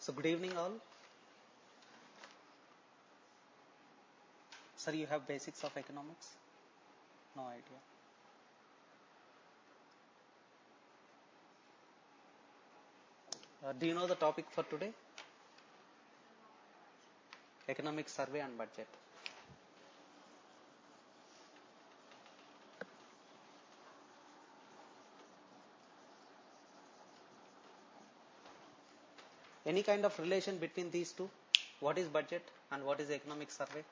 So good evening all. Sir, you have basics of economics? No idea. Do you know the topic for today? Economic survey and budget. Any kind of relation between these two? What is budget and what is economic survey?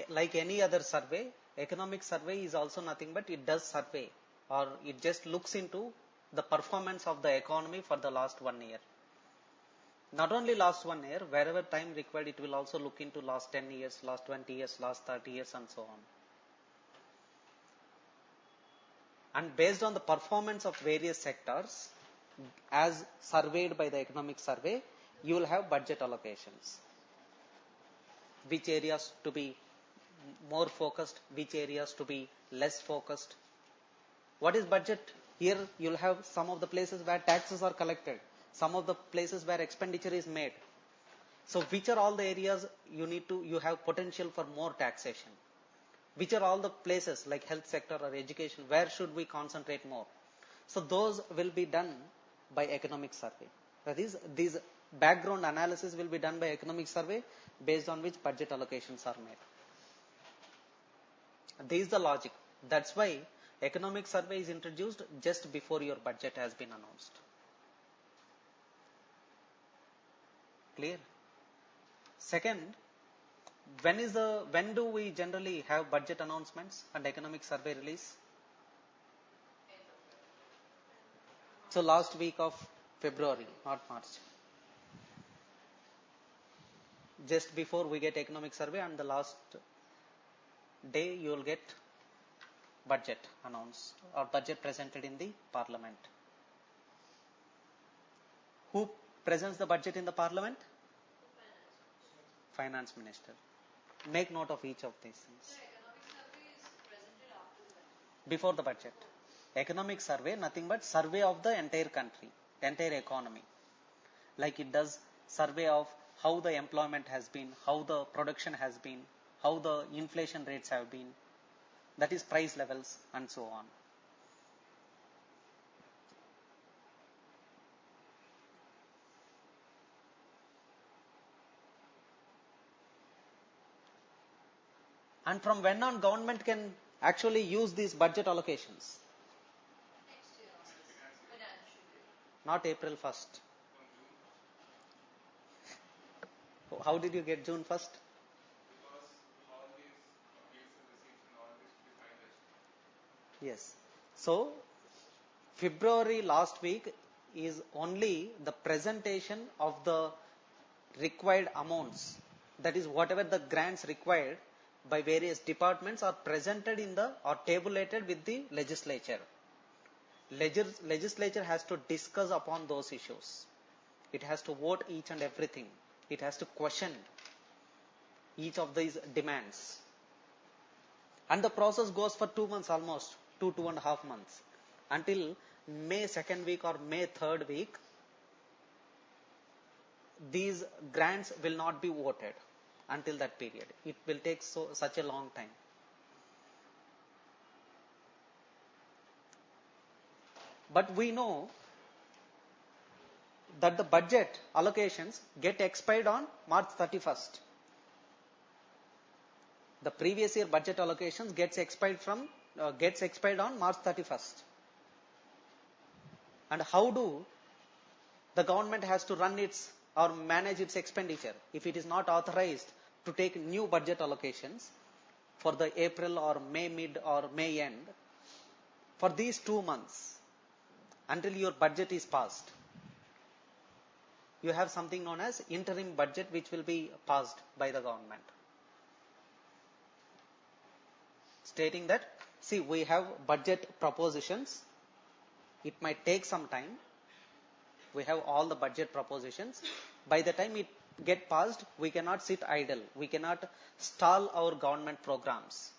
Like any other survey, economic survey is also nothing but it does survey or it just looks into the performance of the economy for the last 1 year. Not only last 1 year, wherever time required, it will also look into last 10 years, last 20 years, last 30 years and so on. And based on the performance of various sectors, as surveyed by the economic survey, you will have budget allocations. Which areas to be more focused, which areas to be less focused. What is budget? Here you will have some of the places where taxes are collected, some of the places where expenditure is made. So which are all the areas you have potential for more taxation? Which are all the places like health sector or education, where should we concentrate more? So those will be done by economic survey. That is, these background analysis will be done by economic survey based on which budget allocations are made. This is the logic. That's why economic survey is introduced just before your budget has been announced. Clear? Second, when do we generally have budget announcements and economic survey release? So last week of February, not March. Just before we get economic survey, and the last day you will get budget announced or budget presented in the parliament. Who presents the budget in the parliament? Finance minister. Make note of each of these things. Before the budget. Economic survey, nothing but survey of the entire country, entire economy. Like it does survey of how the employment has been, how the production has been, how the inflation rates have been, that is price levels and so on. And from when on government can actually use these budget allocations? Not April 1st. How did you get June 1st? Yes. So, February last week is only the presentation of the required amounts. That is, whatever the grants required by various departments are presented in the or tabulated with the legislature. Legislature has to discuss upon those issues. It has to vote each and everything. It has to question each of these demands. And the process goes for 2 months almost, 2.5 months. Until May 2nd week or May 3rd week, these grants will not be voted until that period. It will take such a long time. But we know that the budget allocations get expired on March 31st. The previous year budget allocations gets expired on March 31st. And how do the government has to run its or manage its expenditure if it is not authorized to take new budget allocations for the April or May mid or May end for these 2 months until your budget is passed? You have something known as interim budget which will be passed by the government. Stating that, see, we have budget propositions. It might take some time. We have all the budget propositions. By the time it get passed, we cannot sit idle. We cannot stall our government programs.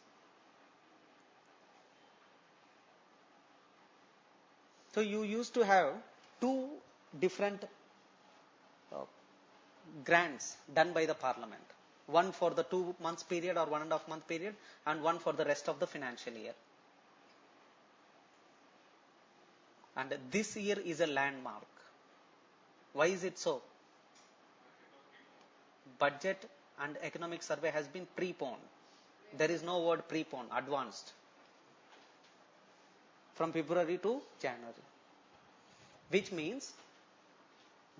So you used to have two different grants done by the parliament. One for the 2 months period or 1.5 month period, and one for the rest of the financial year. And this year is a landmark. Why is it so? Budget and economic survey has been preponed. There is no word preponed, advanced. From February to January. Which means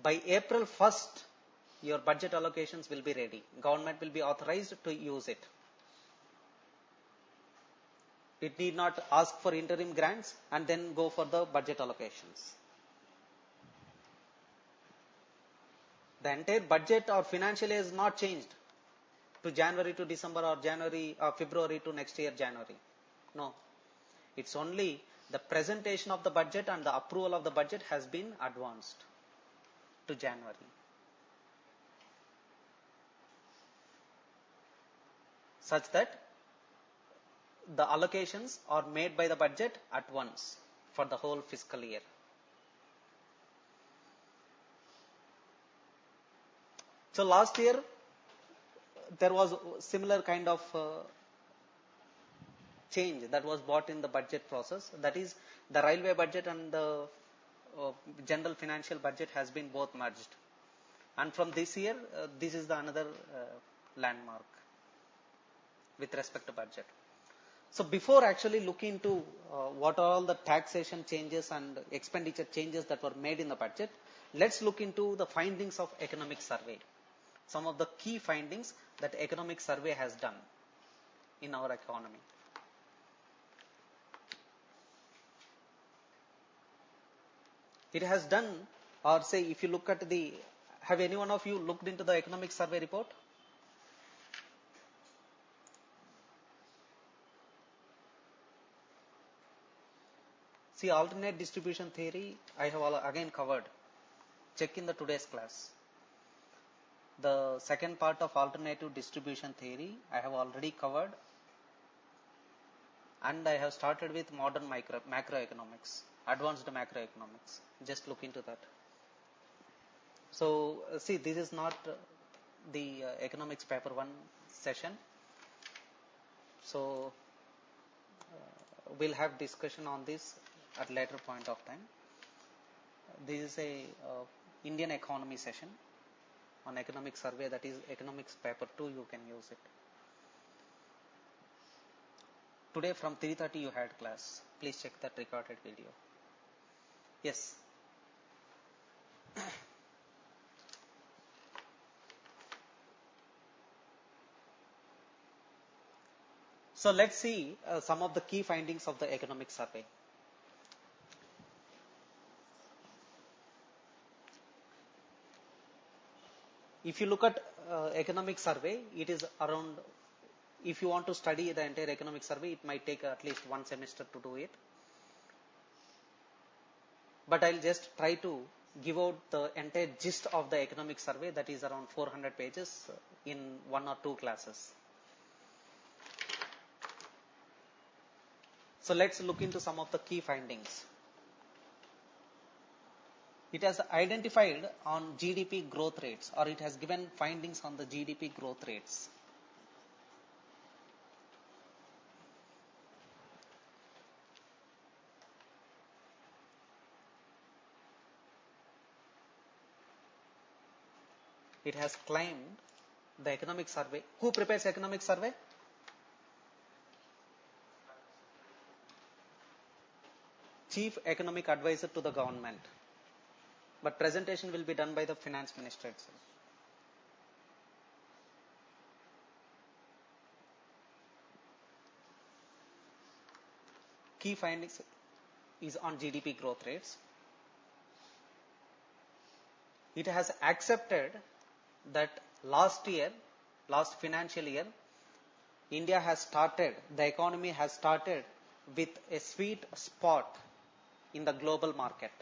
by April 1st, your budget allocations will be ready. Government will be authorized to use it. It need not ask for interim grants and then go for the budget allocations. The entire budget or financial year is not changed to January to December or January or February to next year January. No. It's only the presentation of the budget and the approval of the budget has been advanced to January. Such that the allocations are made by the budget at once for the whole fiscal year. So last year there was similar kind of change that was brought in the budget process. That is, the railway budget and the general financial budget has been both merged. And from this year, this is the another landmark with respect to budget. So before actually looking into what are all the taxation changes and expenditure changes that were made in the budget, let's look into the findings of economic survey. Some of the key findings that economic survey has done in our economy. It has done, or say if you look at the, have any one of you looked into the economic survey report? See, alternate distribution theory, I have again covered. Check in the today's class. The second part of alternative distribution theory, I have already covered. And I have started with modern macroeconomics, advanced macroeconomics. Just look into that. So, see, this is not the economics paper 1 session. So, we'll have discussion on this at later point of time. This is a Indian economy session on economic survey, that is economics paper 2, you can use it. Today from 3:30 you had class. Please check that recorded video. Yes. So let's see some of the key findings of the economic survey. If you look at economic survey, it is around, if you want to study the entire economic survey, it might take at least 1 semester to do it. But I'll just try to give out the entire gist of the economic survey, that is around 400 pages in 1 or 2 classes. So let's look into some of the key findings. It has identified on GDP growth rates, or it has given findings on the GDP growth rates. It has claimed the economic survey. Who prepares economic survey? Chief Economic Advisor to the government. But presentation will be done by the finance minister itself. Key findings is on GDP growth rates. It has accepted that last financial year, India has started, the economy has started with a sweet spot in the global market.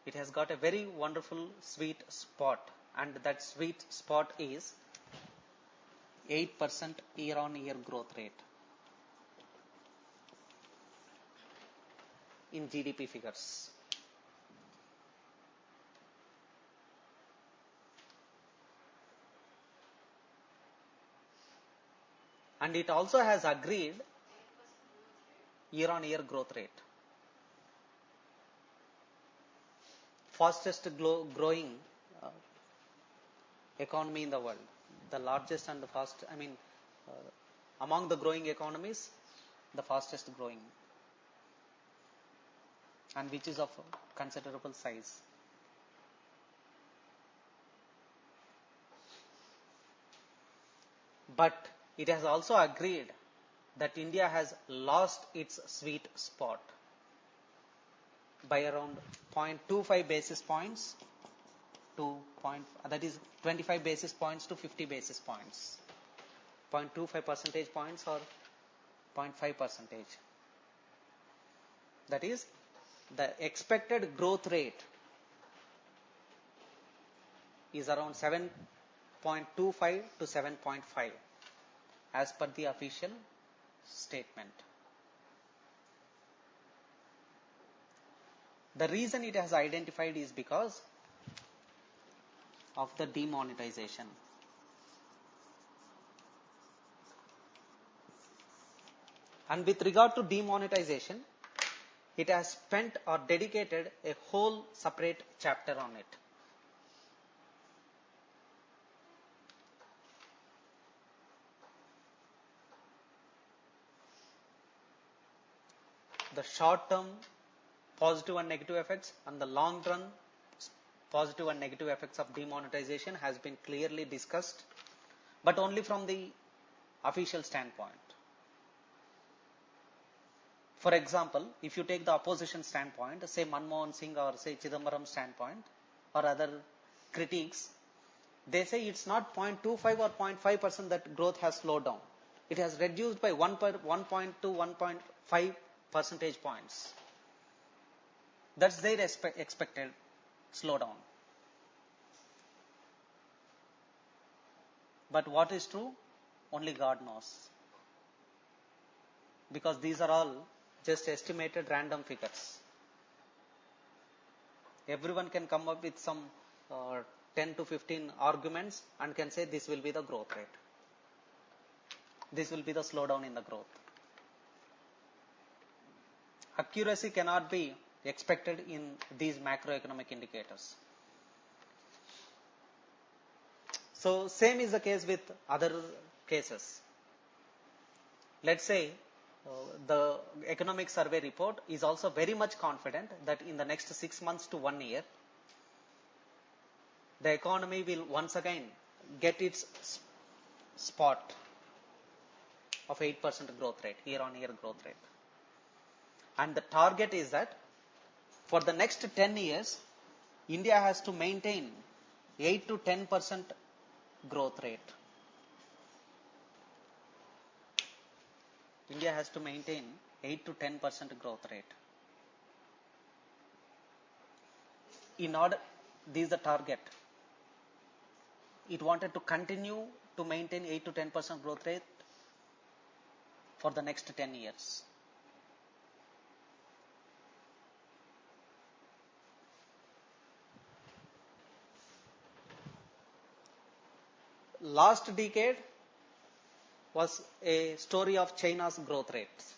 it has got a very wonderful sweet spot, and that sweet spot is 8% year-on-year growth rate in GDP figures. And it also has agreed year-on-year growth rate. Fastest growing economy in the world. The largest and the fast, among the growing economies, the fastest growing. And which is of considerable size. But it has also agreed that India has lost its sweet spot by around 0.25 basis points to that is 25 basis points to 50 basis points. 0.25 percentage points or 0.5 percentage. That is, the expected growth rate is around 7.25 to 7.5 as per the official statement. The reason it has identified is because of the demonetization. And with regard to demonetization, it has spent or dedicated a whole separate chapter on it. The short-term positive and negative effects and the long-run positive and negative effects of demonetization has been clearly discussed, but only from the official standpoint. For example, if you take the opposition standpoint, say Manmohan Singh or say Chidambaram standpoint or other critics, they say it's not 0.25 or 0.5% that growth has slowed down. It has reduced by 1.2, 1.5 percentage points. That's their expected slowdown. But what is true? Only God knows. Because these are all just estimated random figures. Everyone can come up with some 10 to 15 arguments and can say this will be the growth rate. This will be the slowdown in the growth. Accuracy cannot be expected in these macroeconomic indicators. So same is the case with other cases. Let's say the economic survey report is also very much confident that in the next 6 months to 1 year, the economy will once again get its spot of 8% growth rate, year-on-year growth rate. And the target is that for the next 10 years, India has to maintain 8 to 10% growth rate. India has to maintain 8 to 10% growth rate. In order, this is the target. It wanted to continue to maintain 8 to 10% growth rate for the next 10 years. Last decade was a story of China's growth rates.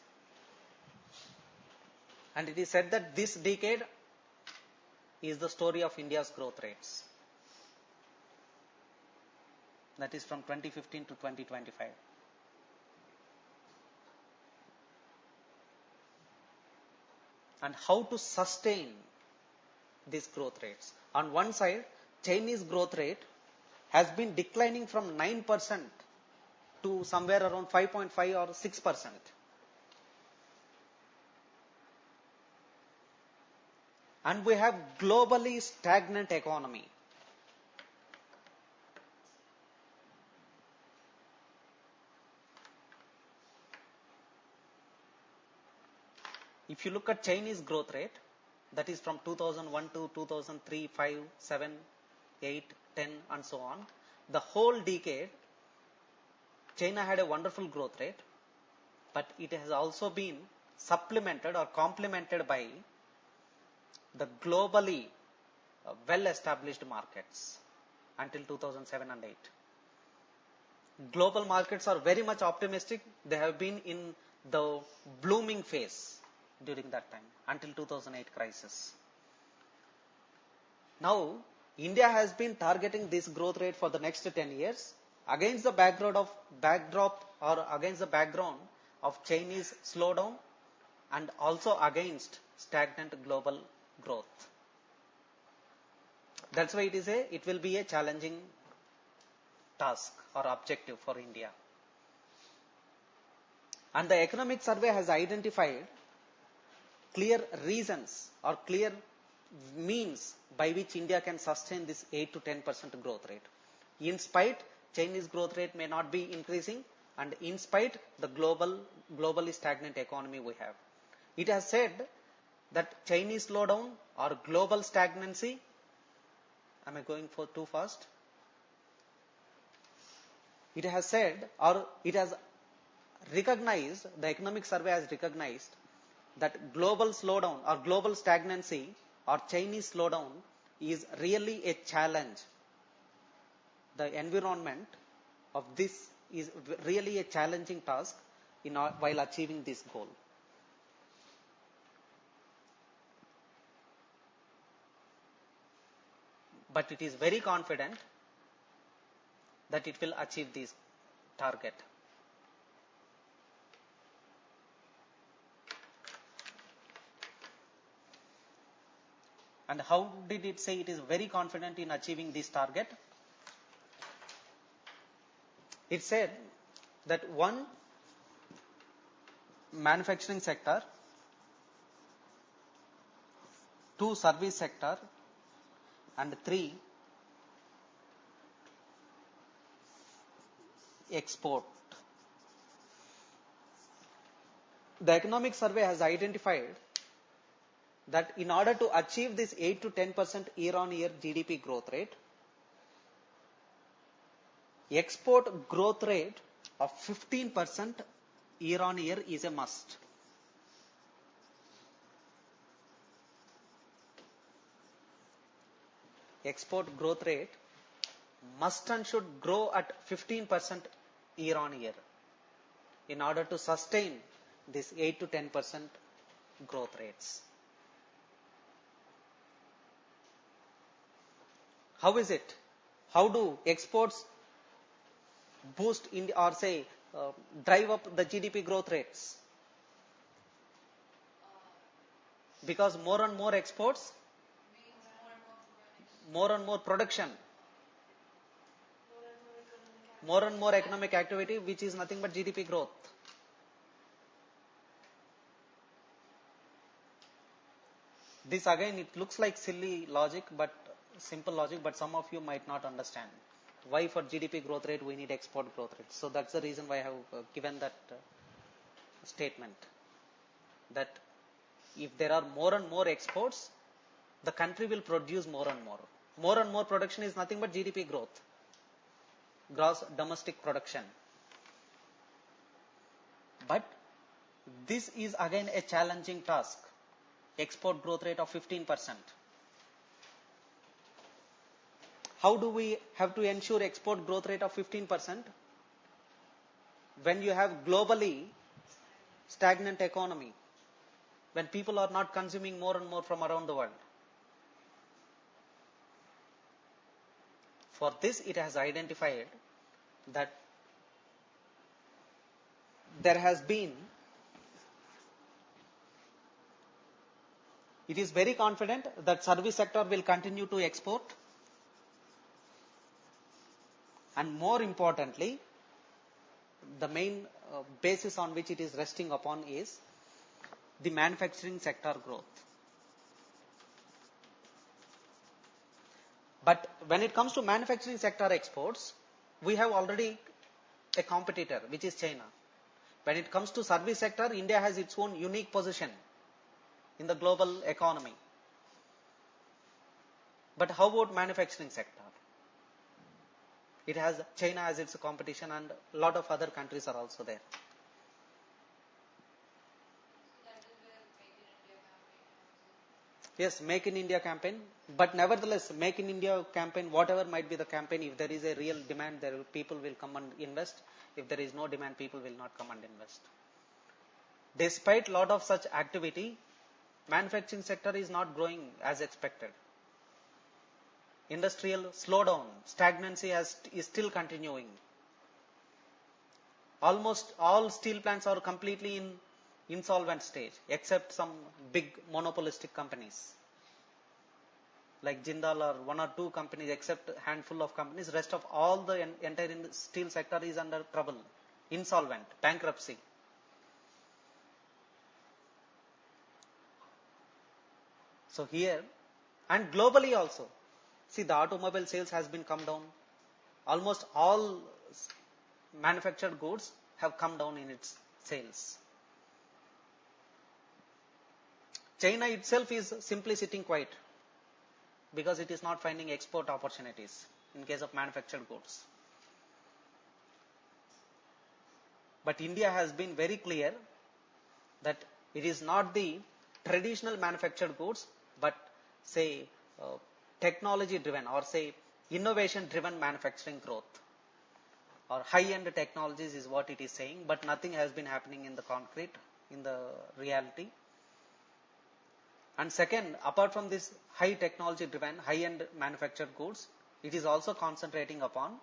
And it is said that this decade is the story of India's growth rates. That is from 2015 to 2025. And how to sustain these growth rates. On one side, Chinese growth rate has been declining from 9% to somewhere around 5.5 or 6%. And we have globally stagnant economy. If you look at Chinese growth rate, that is from 2001 to 2003, 5, 7, 8, 10 and so on, the whole decade, China had a wonderful growth rate, but it has also been supplemented or complemented by the globally well-established markets until 2007 and 8. Global markets are very much optimistic. They have been in the blooming phase during that time until 2008 crisis. Now, India has been targeting this growth rate for the next 10 years against the background of Chinese slowdown and also against stagnant global growth. That's why it will be a challenging task or objective for India. And the economic survey has identified clear reasons or clear means by which India can sustain this 8 to 10% growth rate. In spite, Chinese growth rate may not be increasing, and in spite the globally stagnant economy we have. It has said that Chinese slowdown or global stagnancy, am I going for too fast? It has said, or it has recognized, the economic survey has recognized that global slowdown or global stagnancy or Chinese slowdown is really a challenge. The environment of this is really a challenging task while achieving this goal. But it is very confident that it will achieve this target. And how did it say it is very confident in achieving this target? It said that 1, manufacturing sector, 2, service sector, and 3, export. The economic survey has identified that in order to achieve this 8 to 10% year-on-year GDP growth rate, export growth rate of 15% year-on-year is a must. Export growth rate must and should grow at 15% year-on-year in order to sustain this 8 to 10% growth rates. How is it? How do exports boost or say drive up the GDP growth rates? Because more and more exports, more and more production, more and more economic activity, which is nothing but GDP growth. This again, it looks like silly logic, but simple logic, but some of you might not understand why for GDP growth rate we need export growth rate. So that's the reason why I have given that statement, that if there are more and more exports, the country will produce more and more. More and more production is nothing but GDP growth, gross domestic production. But this is again a challenging task, export growth rate of 15%. How do we have to ensure export growth rate of 15% when you have globally stagnant economy, when people are not consuming more and more from around the world? For this, it has identified that there has been, it is very confident that service sector will continue to export, and more importantly, the main basis on which it is resting upon is the manufacturing sector growth. But when it comes to manufacturing sector exports, we have already a competitor, which is China. When it comes to service sector, India has its own unique position in the global economy. But how about manufacturing sector? It has China as its competition, and a lot of other countries are also there. Yes, Make in India campaign, but nevertheless, Make in India campaign, whatever might be the campaign, if there is a real demand, people will come and invest. If there is no demand, people will not come and invest. Despite lot of such activity, manufacturing sector is not growing as expected. Industrial slowdown, stagnancy is still continuing. Almost all steel plants are completely in insolvent stage, except some big monopolistic companies like Jindal or one or two companies, except a handful of companies. Rest of all the entire steel sector is under trouble, insolvent, bankruptcy. So here, and globally also, see, the automobile sales has been come down. Almost all manufactured goods have come down in its sales. China itself is simply sitting quiet because it is not finding export opportunities in case of manufactured goods. But India has been very clear that it is not the traditional manufactured goods, but say technology driven or say innovation driven manufacturing growth or high end technologies is what it is saying, but nothing has been happening in the concrete, in the reality. And second, apart from this high technology driven, high end manufactured goods, it is also concentrating upon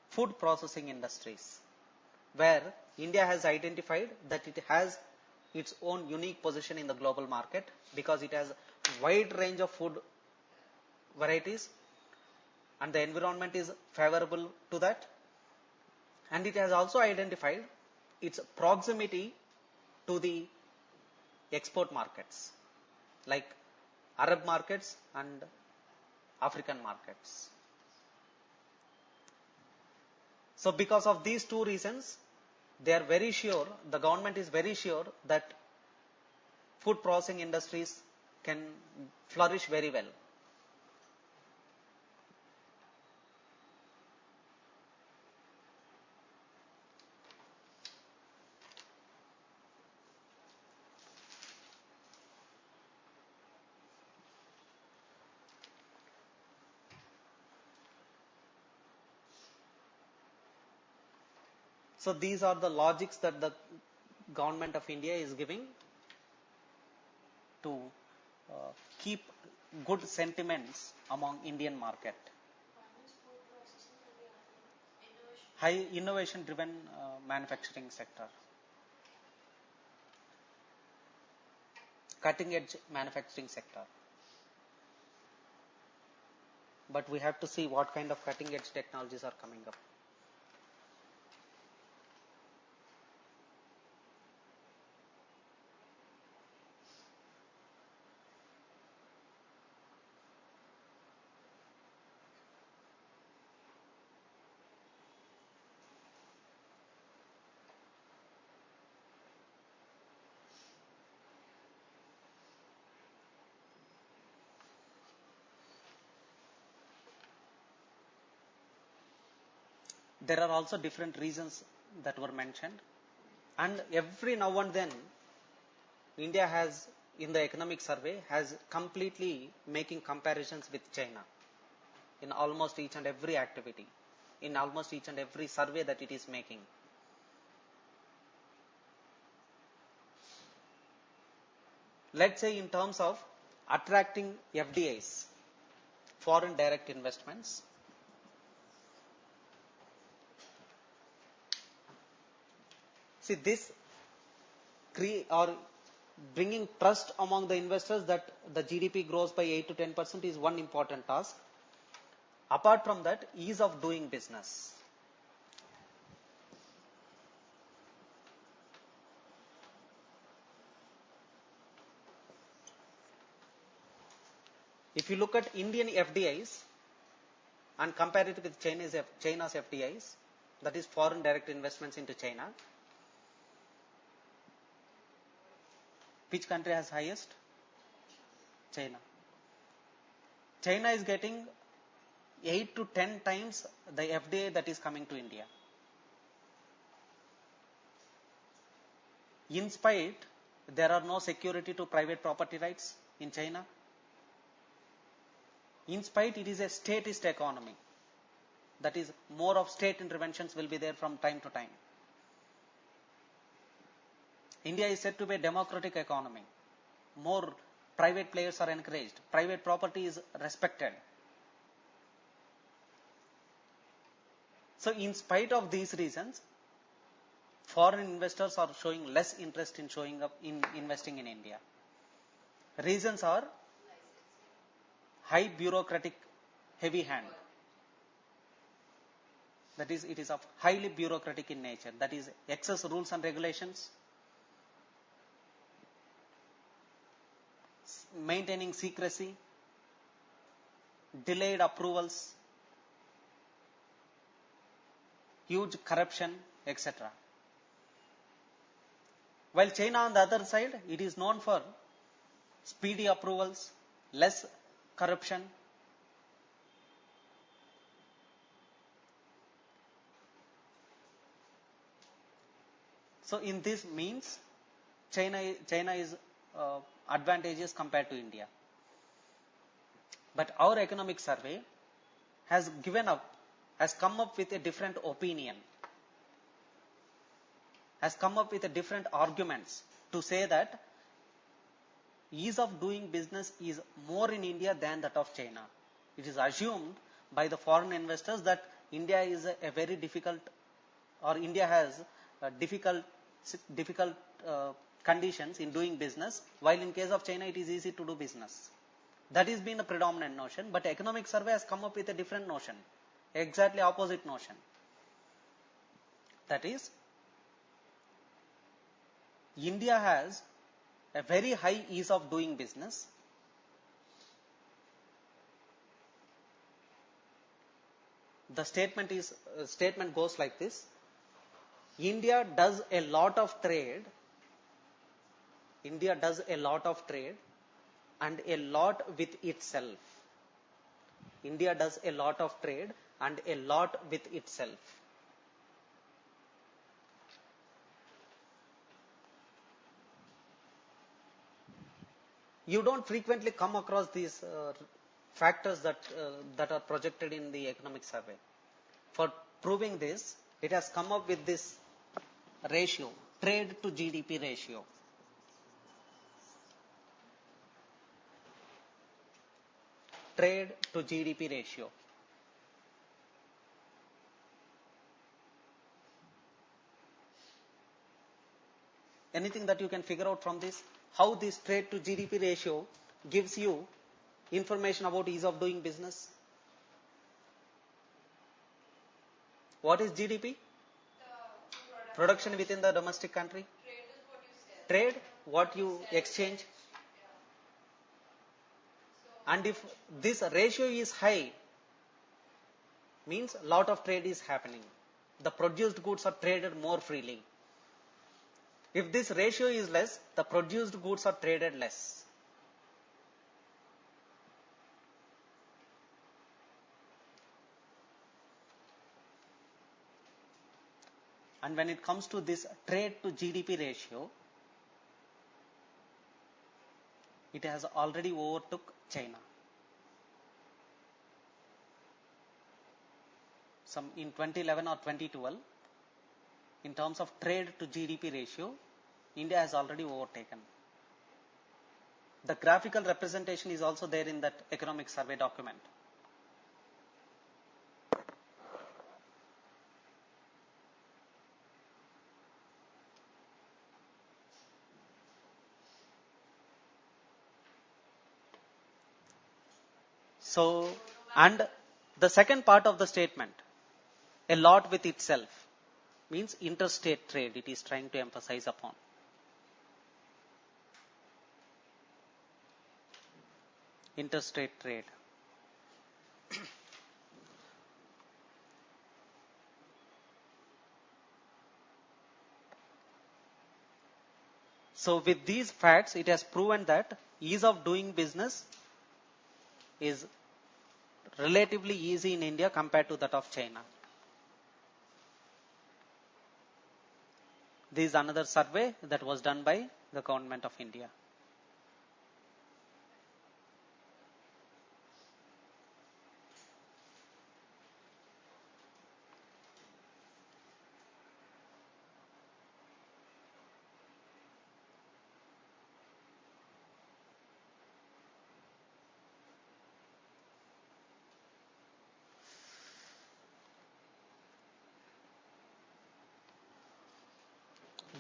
food processing industries, where India has identified that it has its own unique position in the global market because it has wide range of food varieties and the environment is favorable to that. And it has also identified its proximity to the export markets like Arab markets and African markets. So because of these two reasons, they are very sure, the government is very sure that food processing industries can flourish very well. So these are the logics that the government of India is giving to keep good sentiments among Indian market. High innovation driven manufacturing sector. Cutting edge manufacturing sector. But we have to see what kind of cutting edge technologies are coming up. There are also different reasons that were mentioned, and every now and then India has, in the economic survey, has completely making comparisons with China in almost each and every activity, in almost each and every survey that it is making. Let's say in terms of attracting FDIs, foreign direct investments, see, this or bringing trust among the investors that the GDP grows by 8 to 10% is one important task. Apart from that, ease of doing business. If you look at Indian FDIs and compare it with China's FDIs, that is foreign direct investments into China, which country has highest? China. China is getting 8 to 10 times the FDI that is coming to India. In spite, there are no security to private property rights in China. In spite, it is a statist economy. That is, more of state interventions will be there from time to time. India is said to be a democratic economy. More private players are encouraged. Private property is respected. So in spite of these reasons, foreign investors are showing less interest in showing up in investing in India. Reasons are high bureaucratic heavy hand. That is, it is of highly bureaucratic in nature. That is, excess rules and regulations, maintaining secrecy, delayed approvals, huge corruption, etc. While China on the other side, it is known for speedy approvals, less corruption. So in this means, China is advantageous compared to India. But our economic survey has come up with a different opinion, has come up with a different arguments to say that ease of doing business is more in India than that of China. It is assumed by the foreign investors that India is a very difficult, or India has difficult conditions in doing business, while in case of China it is easy to do business. That has been a predominant notion, but economic survey has come up with a different notion, exactly opposite notion. That is, India has a very high ease of doing business. The statement goes like this: India does a lot of trade. India does a lot of trade and a lot with itself. India does a lot of trade and a lot with itself. You don't frequently come across these factors that are projected in the economic survey. For proving this, it has come up with this ratio, trade to GDP ratio. Trade to GDP ratio. Anything that you can figure out from this? How this trade to GDP ratio gives you information about ease of doing business? What is GDP? Production within the domestic country. Trade, what you exchange. And if this ratio is high, means a lot of trade is happening. The produced goods are traded more freely. If this ratio is less, the produced goods are traded less. And when it comes to this trade to GDP ratio, it has already overtook China. In 2011 or 2012, in terms of trade to GDP ratio, India has already overtaken. The graphical representation is also there in that economic survey document. So, and the second part of the statement, a lot with itself, means interstate trade, it is trying to emphasize upon. Interstate trade. So with these facts, it has proven that ease of doing business is relatively easy in India compared to that of China. This is another survey that was done by the government of India.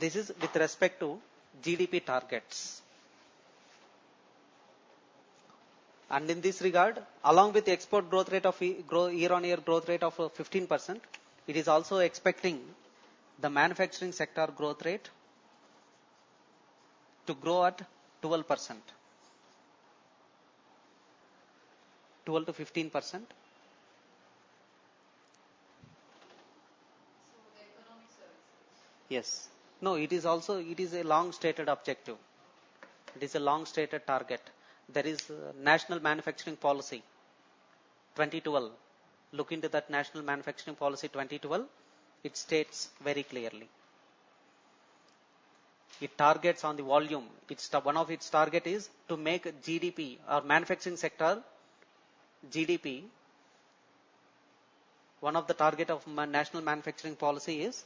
This is with respect to GDP targets. And in this regard, along with the export growth rate of year-on-year growth rate of 15%, it is also expecting the manufacturing sector growth rate to grow at 12%, 12 to 15%. Yes. No, it is also, it is a long stated objective. It is a long stated target. There is National Manufacturing Policy 2012. Look into that National Manufacturing Policy 2012. It states very clearly. It targets on the volume. One of its target is to make GDP or manufacturing sector GDP. One of the target of National Manufacturing Policy is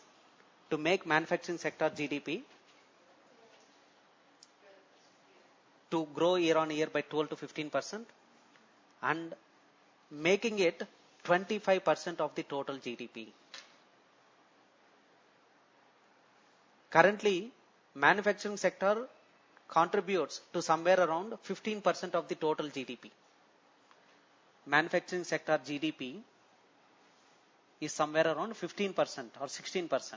to make manufacturing sector GDP to grow year on year by 12 to 15% and making it 25% of the total GDP. Currently, manufacturing sector contributes to somewhere around 15% of the total GDP. Manufacturing sector GDP is somewhere around 15% or 16%.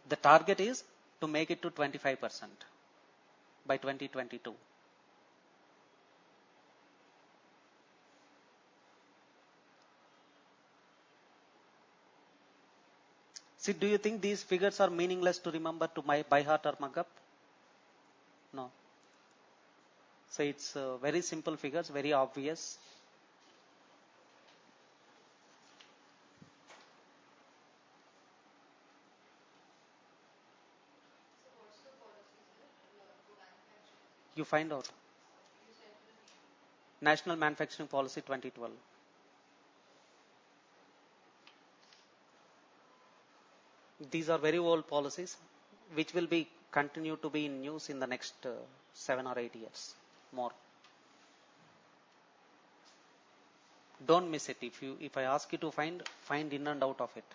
The target is to make it to 25% by 2022. See, do you think these figures are meaningless to remember by heart or mug up? No. So it's very simple figures, very obvious. You find out. National Manufacturing Policy 2012. These are very old policies which will be continue to be in use in the next 7 or 8 years more. Don't miss it. If I ask you to find in and out of it.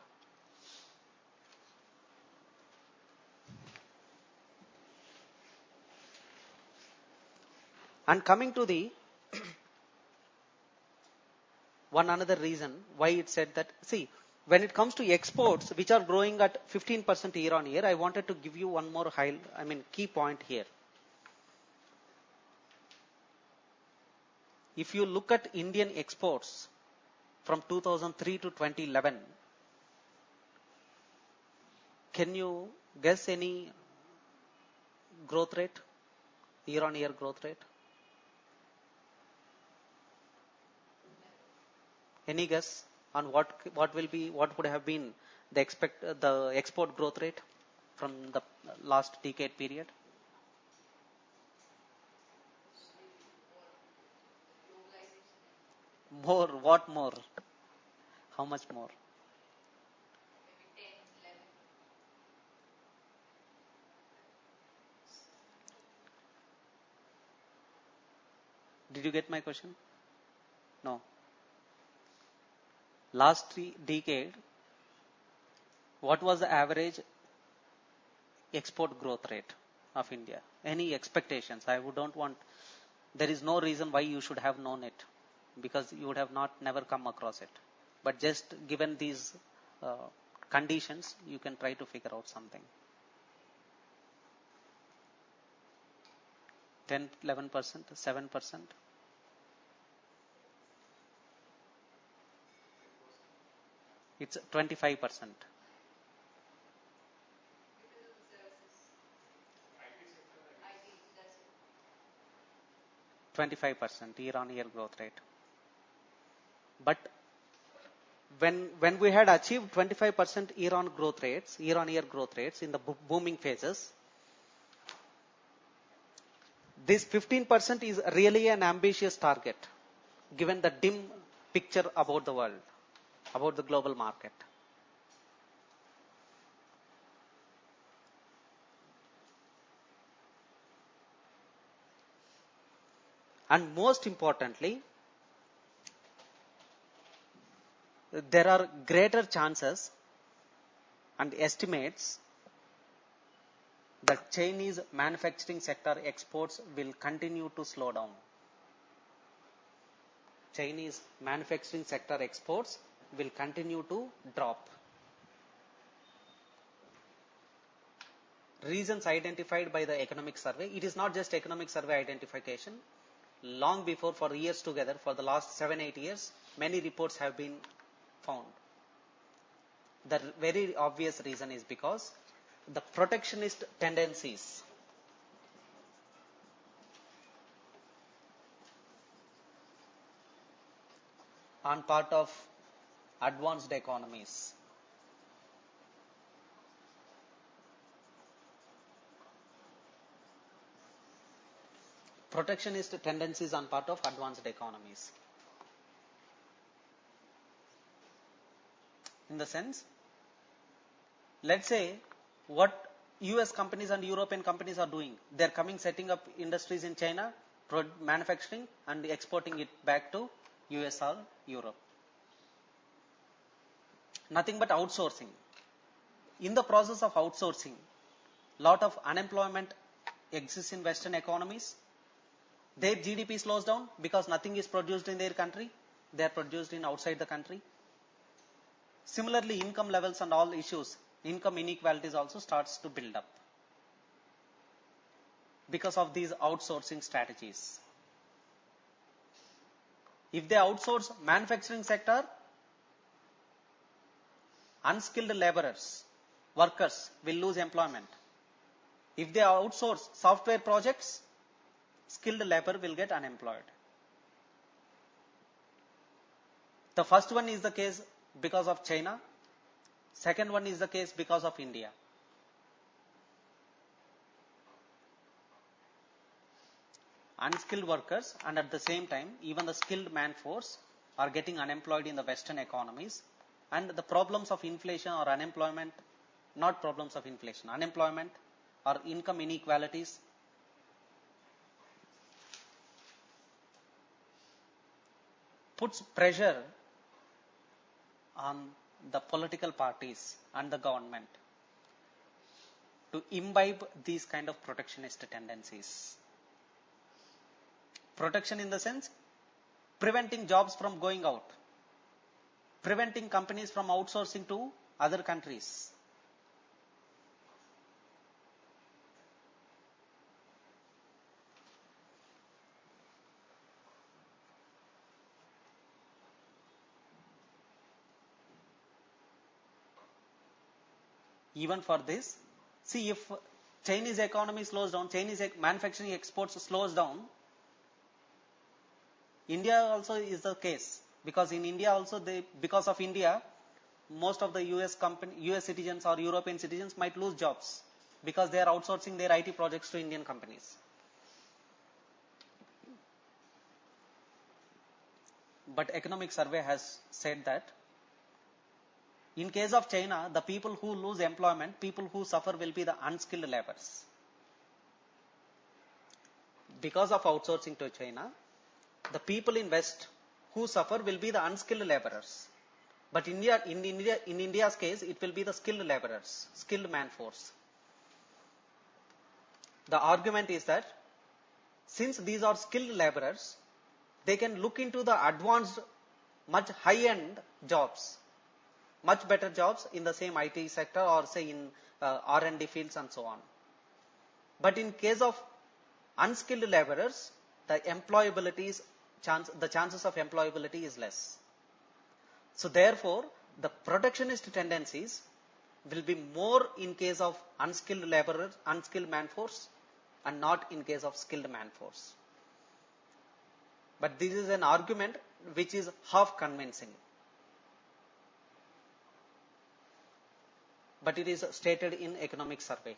And coming to the one another reason why it said that, see, when it comes to exports, which are growing at 15% year on year, I wanted to give you one more key point here. If you look at Indian exports from 2003 to 2011, can you guess any growth rate, year on year growth rate? Any guess on what would have been the export growth rate from the last decade period? More, what more? How much more? Did you get my question? No. Last decade, what was the average export growth rate of India? Any expectations? Don't want, there is no reason why you should have known it, because you would have never come across it. But just given these conditions, you can try to figure out something. 10, 11%, 7%. It's 25%. 25% year-on-year growth rate. But when we had achieved 25% year-on-year growth rates in the booming phases, this 15% is really an ambitious target, given the dim picture about the world, about the global market. And most importantly, there are greater chances and estimates that Chinese manufacturing sector exports will continue to slow down. Chinese manufacturing sector exports will continue to drop. Reasons identified by the economic survey. It is not just economic survey identification. Long before, for years together, for the last 7-8 years, many reports have been found. The very obvious reason is because the protectionist tendencies on part of advanced economies. Protectionist tendencies on part of advanced economies. In the sense, let's say what US companies and European companies are doing. They're coming, setting up industries in China, manufacturing and exporting it back to US or Europe. Nothing but outsourcing. In the process of outsourcing, lot of unemployment exists in Western economies. Their GDP slows down because nothing is produced in their country. They are produced in outside the country. Similarly, income levels and all issues, income inequalities also starts to build up because of these outsourcing strategies. If they outsource manufacturing sector, unskilled laborers, workers will lose employment. If they outsource software projects, skilled labor will get unemployed. The first one is the case because of China. Second one is the case because of India. Unskilled workers and at the same time even the skilled manforce are getting unemployed in the Western economies, and the problems of inflation or unemployment, not problems of inflation, unemployment or income inequalities puts pressure on the political parties and the government to imbibe these kind of protectionist tendencies. Protection in the sense, preventing jobs from going out, preventing companies from outsourcing to other countries. Even for this, see, if Chinese economy slows down, Chinese manufacturing exports slows down, India also is the case, because in India also because of India, most of the US citizens or European citizens might lose jobs because they are outsourcing their IT projects to Indian companies. But economic survey has said that in case of China, the people who lose employment, people who suffer will be the unskilled laborers. Because of outsourcing to China, the people in West who suffer will be the unskilled laborers. But in India's case, it will be the skilled laborers, skilled manforce. The argument is that since these are skilled laborers, they can look into the advanced, much high-end jobs, much better jobs in the same IT sector or say in R&D fields and so on. But in case of unskilled laborers, the chances of employability is less. So therefore, the protectionist tendencies will be more in case of unskilled laborers, unskilled manforce, and not in case of skilled manforce. But this is an argument which is half convincing. But it is stated in economic survey.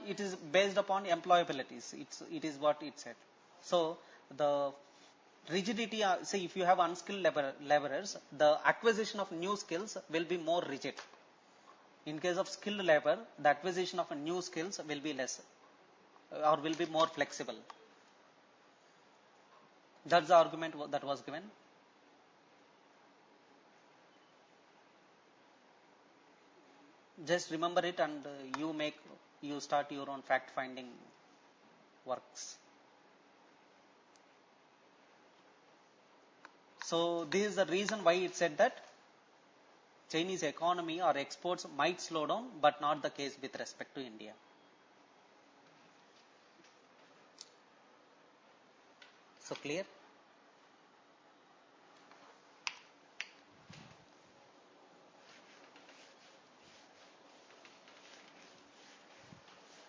It is based upon employabilities. It is what it said. So the rigidity, say if you have unskilled laborers, the acquisition of new skills will be more rigid. In case of skilled labor, the acquisition of new skills will be less or will be more flexible. That's the argument that was given. Just remember it, and you start your own fact finding works. So this is the reason why it said that Chinese economy or exports might slow down, but not the case with respect to India. So clear?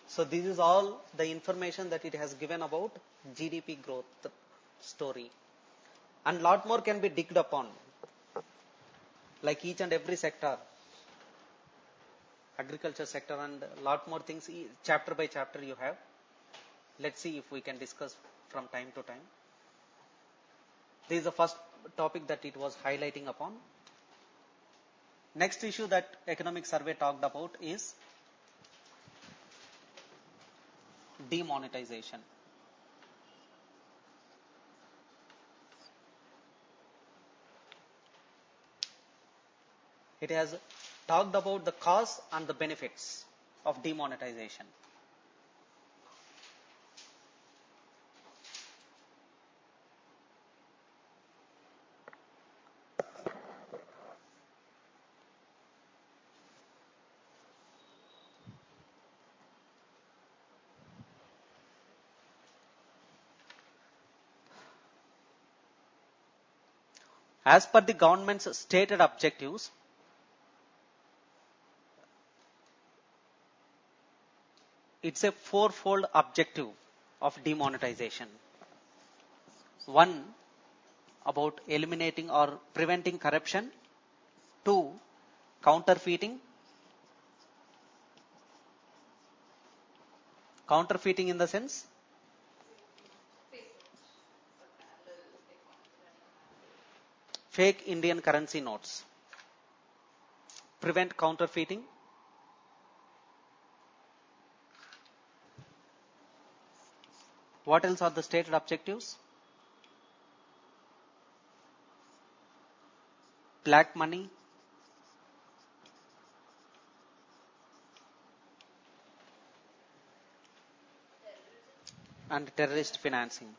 So this is all the information that it has given about GDP growth story. And lot more can be digged upon, like each and every sector, agriculture sector, and lot more things, chapter by chapter you have. Let's see if we can discuss from time to time. This is the first topic that it was highlighting upon. Next issue that economic survey talked about is demonetization. It has talked about the costs and the benefits of demonetization. As per the government's stated objectives, it's a fourfold objective of demonetization. One, about eliminating or preventing corruption. Two, counterfeiting. Counterfeiting in the sense? Fake Indian currency notes. Prevent counterfeiting. What else are the stated objectives? Black money. And terrorist financing.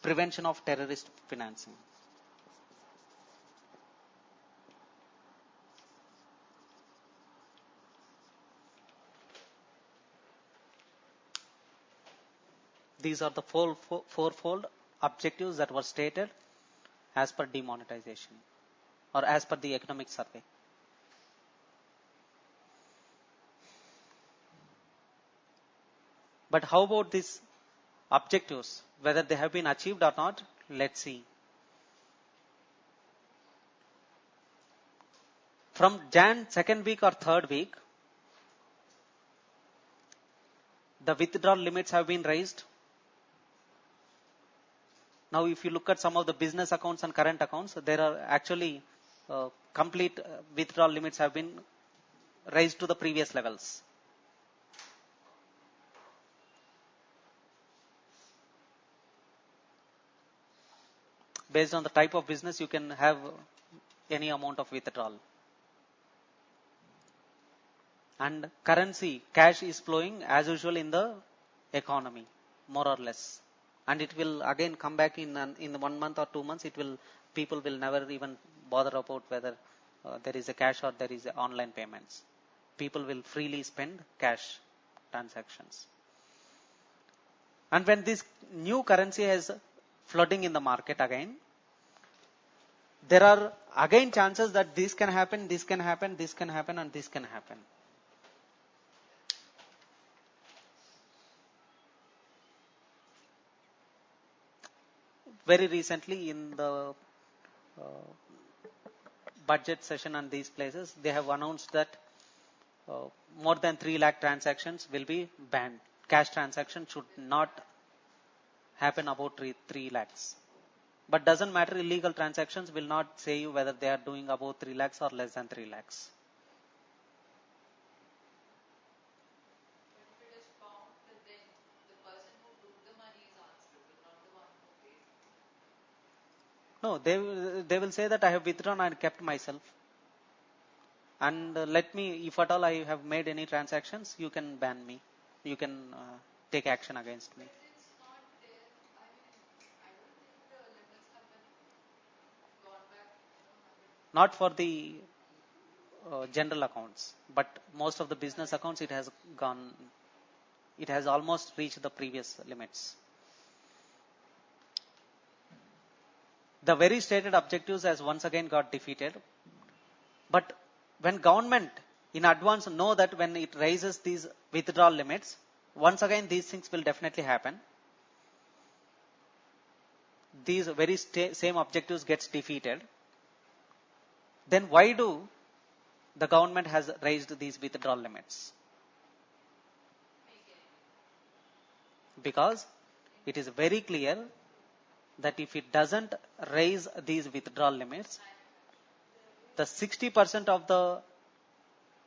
Prevention of terrorist financing. These are the fourfold objectives that were stated as per demonetization or as per the economic survey. But how about these objectives, whether they have been achieved or not? Let's see. From Jan second week or third week, the withdrawal limits have been raised. Now, if you look at some of the business accounts and current accounts, there are actually complete withdrawal limits have been raised to the previous levels. Based on the type of business, you can have any amount of withdrawal. And currency, cash is flowing as usual in the economy, more or less. And it will again come back in 1 month or 2 months. People will never even bother about whether there is a cash or there is a online payments. People will freely spend cash transactions. And when this new currency is flooding in the market again, there are again chances that this can happen, this can happen, this can happen, and this can happen. Very recently in the budget session and these places, they have announced that more than 3 lakh transactions will be banned. Cash transactions should not happen about 3 lakhs. But doesn't matter, illegal transactions will not say you whether they are doing about 3 lakhs or less than 3 lakhs. But if it is found that then the person who took the money is answerable, not the one who paid. No, they will say that I have withdrawn and kept myself. And let me, if at all I have made any transactions, you can ban me. You can take action against me. But it's not there. I mean, I don't think the limits have been gone back, 100. Not for the general accounts, but most of the business accounts, it has almost reached the previous limits. The very stated objectives has once again got defeated. But when government in advance know that when it raises these withdrawal limits, once again these things will definitely happen. These very same objectives gets defeated. Then why do the government has raised these withdrawal limits? Because it is very clear that if it doesn't raise these withdrawal limits, the 60% of the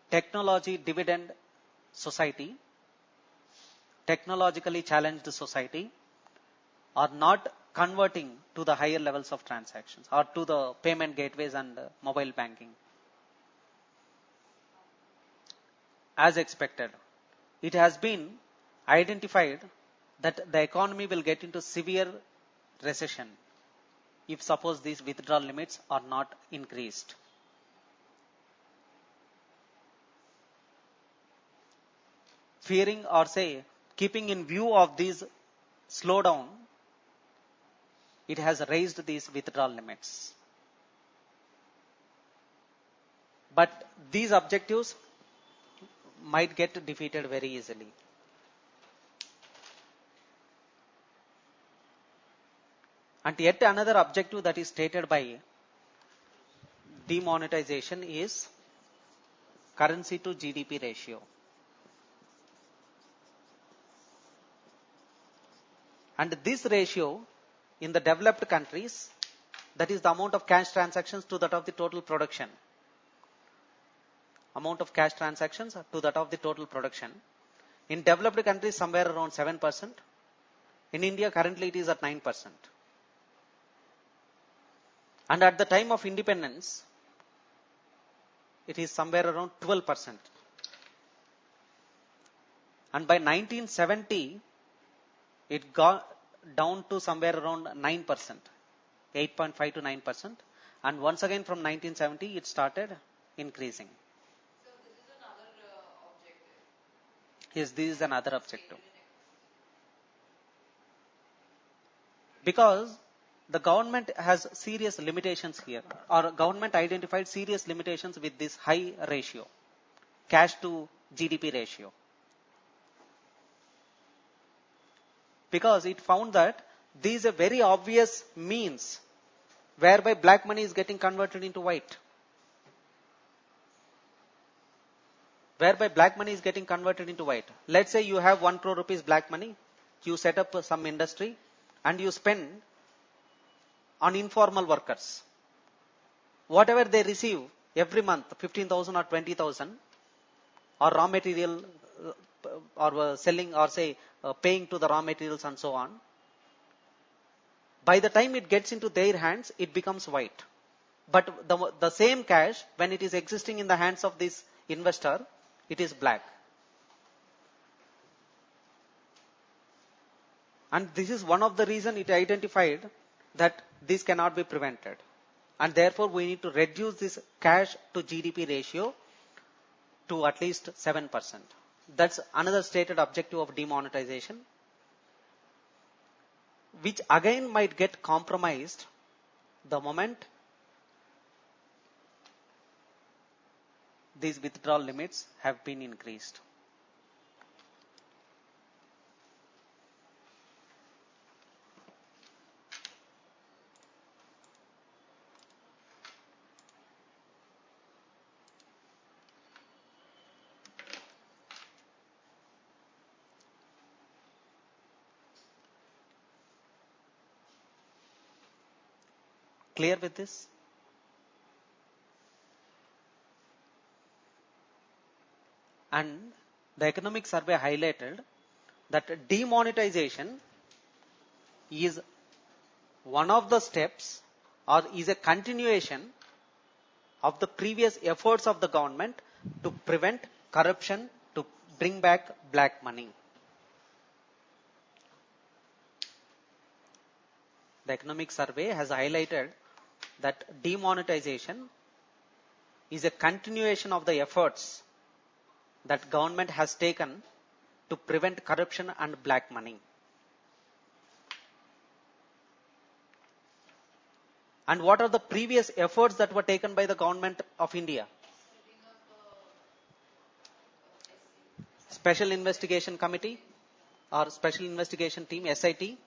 technology dividend society, technologically challenged society, are not converting to the higher levels of transactions or to the payment gateways and mobile banking. As expected, it has been identified that the economy will get into severe recession if suppose these withdrawal limits are not increased. Fearing or say keeping in view of this slowdown, it has raised these withdrawal limits. But these objectives might get defeated very easily. And yet another objective that is stated by demonetization is currency to GDP ratio. And this ratio in the developed countries, that is the amount of cash transactions to that of the total production. Amount of cash transactions to that of the total production. In developed countries, somewhere around 7%. In India, currently it is at 9%. And at the time of independence, it is somewhere around 12%. And by 1970, it got down to somewhere around 9%, 8.5 to 9%. And once again from 1970, it started increasing. So this is another objective. Yes, this is another objective. Because the government has serious limitations here, or government identified serious limitations with this high ratio, cash to GDP ratio. Because it found that these are very obvious means whereby black money is getting converted into white. Whereby black money is getting converted into white. Let's say you have 1 crore rupees black money, you set up some industry and you spend on informal workers. Whatever they receive every month, 15,000 or 20,000, or raw material, or selling, or say paying to the raw materials and so on. By the time it gets into their hands, it becomes white. But the same cash, when it is existing in the hands of this investor, it is black. And this is one of the reasons it identified that this cannot be prevented. And therefore, we need to reduce this cash to GDP ratio to at least 7%. That's another stated objective of demonetization, which again might get compromised the moment these withdrawal limits have been increased. Clear with this? And the economic survey highlighted that demonetization is one of the steps or is a continuation of the previous efforts of the government to prevent corruption, to bring back black money. The economic survey has highlighted that demonetization is a continuation of the efforts that government has taken to prevent corruption and black money. And what are the previous efforts that were taken by the government of India? Setting up a Special Investigation Committee or Special Investigation Team, SIT,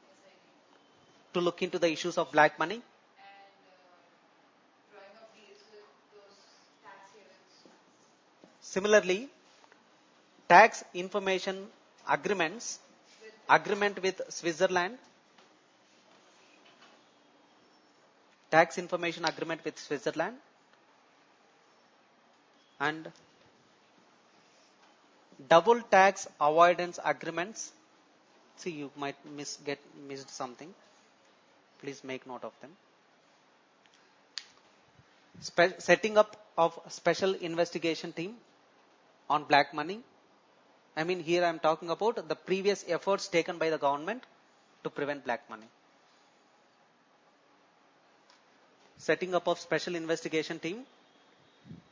to look into the issues of black money. and drawing up deals with those tax havens. Similarly, tax information agreements, agreement with Switzerland, tax information agreement with Switzerland, and double tax avoidance agreements. See, you might missed something. Please make note of them. Setting up of special investigation team on black money. I mean, here I am talking about the previous efforts taken by the government to prevent black money. Setting up of special investigation team,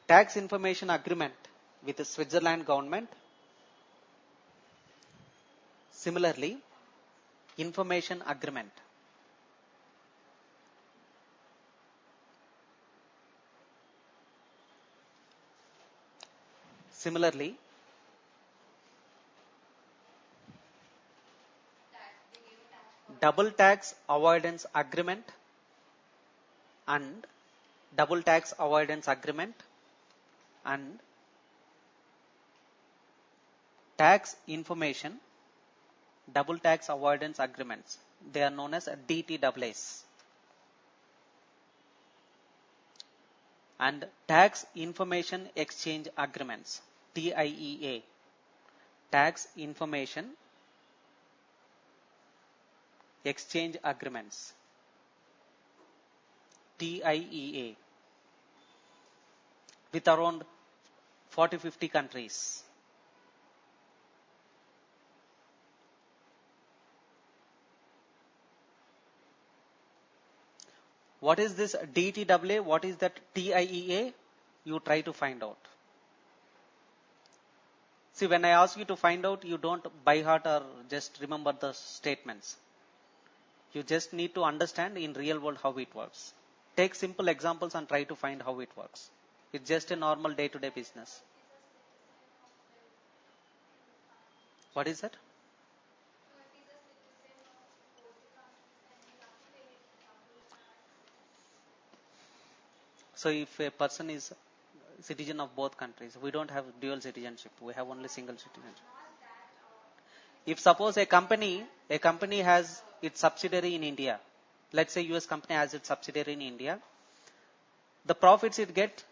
tax information agreement with the Switzerland government. Similarly, information agreement. Similarly, double tax avoidance agreement and double tax avoidance agreement and tax information double tax avoidance agreements. They are known as DTAAs. And tax information exchange agreements, TIEA. Tax information exchange agreements, TIEA, with around 40-50 countries. What is this DTAA? What is that TIEA? You try to find out. See, when I ask you to find out, you don't by heart or just remember the statements. You just need to understand in real world how it works. Take simple examples and try to find how it works. It's just a normal day-to-day business. What is that? So if a person is citizen of both countries, we don't have dual citizenship. We have only single citizenship. If suppose a company has its subsidiary in India, let's say US company has its subsidiary in India, the profits it get,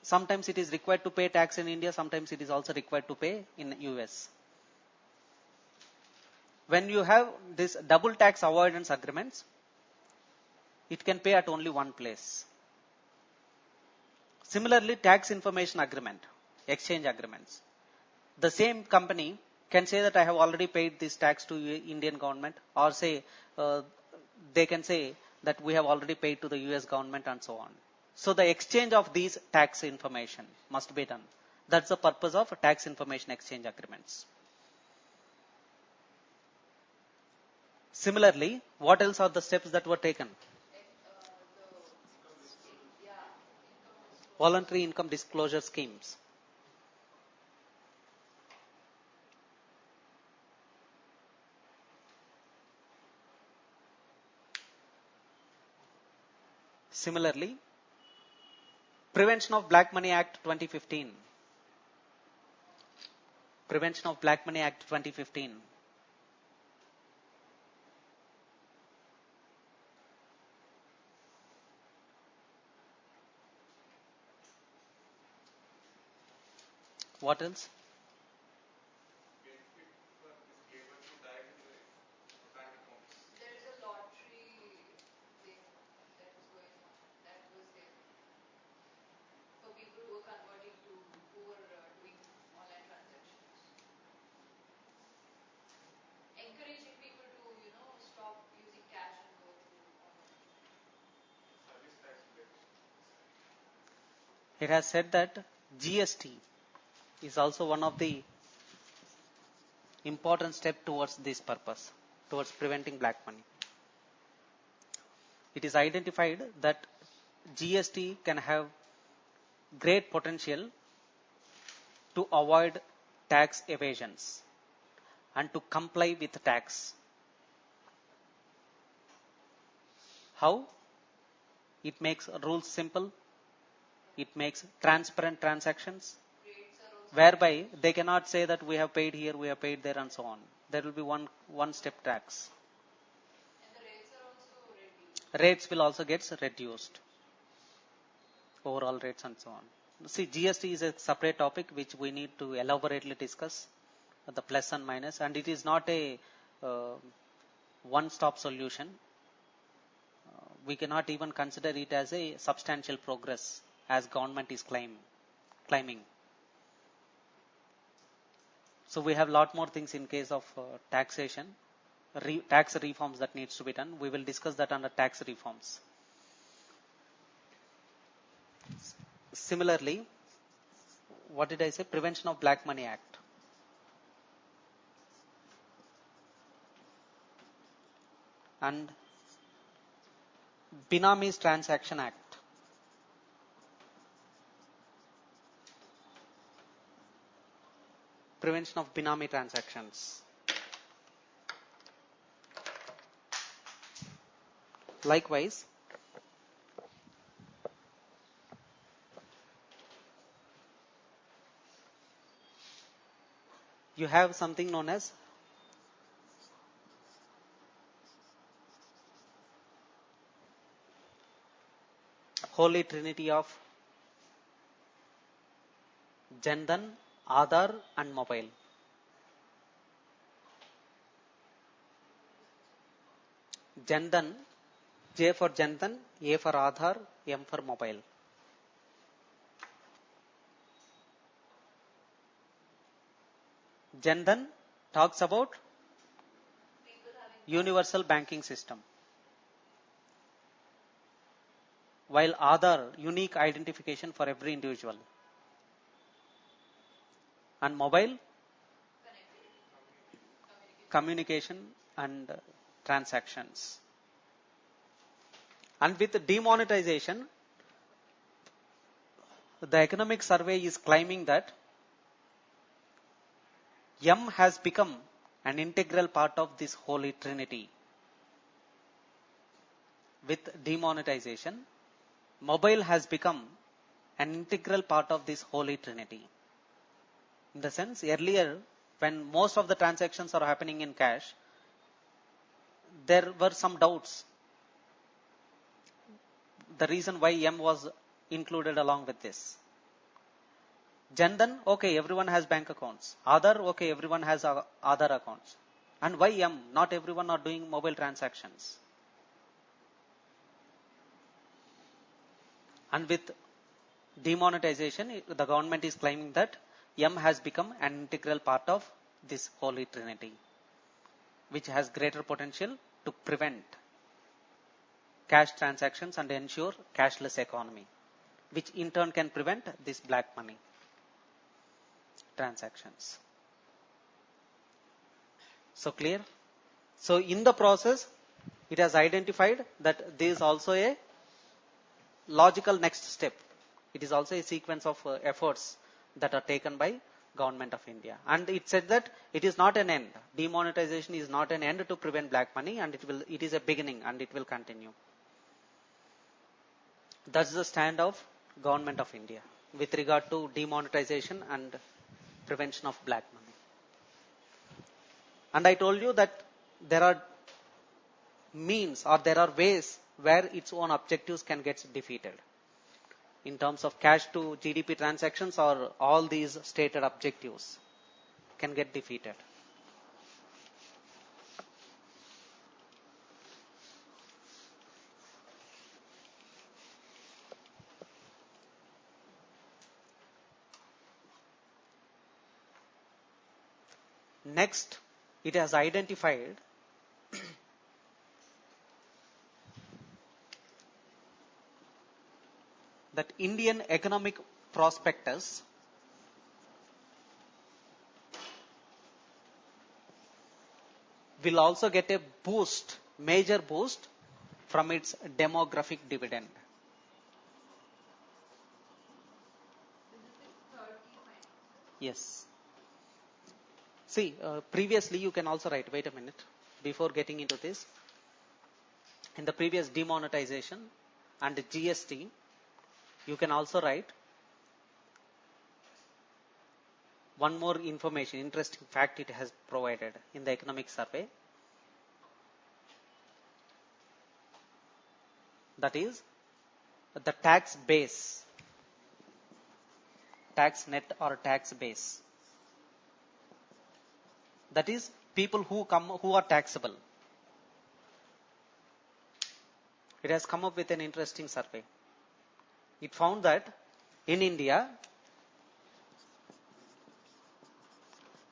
sometimes it is required to pay tax in India, sometimes it is also required to pay in US. When you have this double tax avoidance agreements, it can pay at only one place. Similarly, tax information agreement, exchange agreements. The same company can say that I have already paid this tax to Indian government, or say they can say that we have already paid to the US government and so on. So the exchange of these tax information must be done. That's the purpose of tax information exchange agreements. Similarly, what else are the steps that were taken? Voluntary income disclosure schemes. Similarly, Prevention of Black Money Act 2015. Prevention of Black Money Act 2015. What else? There is a lottery thing that is going on. That was there. For people who are converting to, who are doing online transactions. Encouraging people to, stop using cash and go to online. It has said that GST is also one of the important step towards this purpose, towards preventing black money. It is identified that GST can have great potential to avoid tax evasions and to comply with tax. How? It makes rules simple. It makes transparent transactions, Rates are also whereby they cannot say that we have paid here, we have paid there, and so on. There will be one step tax. and the rates are also reduced. Rates will also get reduced. Overall rates and so on. See, GST is a separate topic which we need to elaborately discuss, the plus and minus, and it is not a one-stop solution. We cannot even consider it as a substantial progress as government is claiming. So we have a lot more things in case of taxation, tax reforms that needs to be done. We will discuss that under tax reforms. Similarly, what did I say? Prevention of Black Money Act. And Binamis Transaction Act. Prevention of Binami transactions. Likewise, you have something known as Holy Trinity of Jan Dhan, Aadhaar and mobile. Jan Dhan, J for Jan Dhan, A for Aadhaar, M for mobile. Jan Dhan talks about People having universal banking system, while Aadhaar, unique identification for every individual, and mobile, communication and transactions. And with demonetization, the economic survey is claiming that M has become an integral part of this holy trinity. With demonetization, mobile has become an integral part of this holy trinity. In the sense, earlier, when most of the transactions are happening in cash, there were some doubts. The reason why M was included along with this. Jan Dhan, okay, everyone has bank accounts. Aadhaar, okay, everyone has Aadhaar accounts. And why M? Not everyone are doing mobile transactions. And with demonetization, the government is claiming that M has become an integral part of this holy trinity, which has greater potential to prevent cash transactions and ensure cashless economy, which in turn can prevent this black money transactions. So clear? So in the process, it has identified that there is also a logical next step. It is also a sequence of efforts that are taken by Government of India. And it said that it is not an end. Demonetization is not an end to prevent black money, and it is a beginning and it will continue. That's the stand of Government of India with regard to demonetization and prevention of black money. And I told you that there are means or there are ways where its own objectives can get defeated in terms of cash to GDP transactions, or all these stated objectives can get defeated. Next, it has identified that Indian economic prospectus will also get a boost, major boost from its demographic dividend. Yes. See, previously you can also write, wait a minute, before getting into this, in the previous demonetization and GST, you can also write one more information, interesting fact it has provided in the economic survey. That is the tax base, tax net or tax base. That is people who are taxable. It has come up with an interesting survey. It found that in India,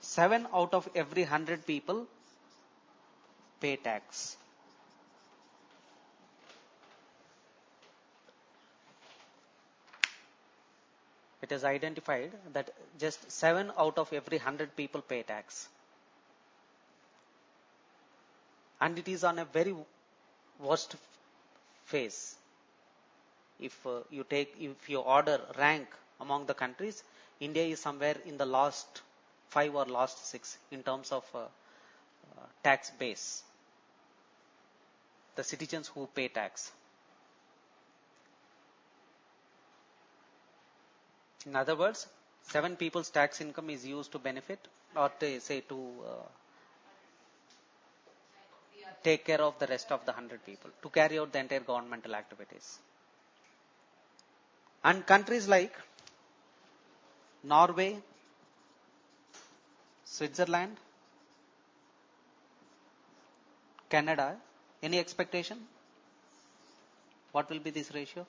7 out of every 100 people pay tax. It has identified that just 7 out of every 100 people pay tax. And it is on a very worst phase. If you order rank among the countries, India is somewhere in the last 5 or last 6 in terms of tax base. The citizens who pay tax. In other words, 7 people's tax income is used to benefit or to take care of the rest of the 100 people, to carry out the entire governmental activities. And countries like Norway, Switzerland, Canada, any expectation? What will be this ratio?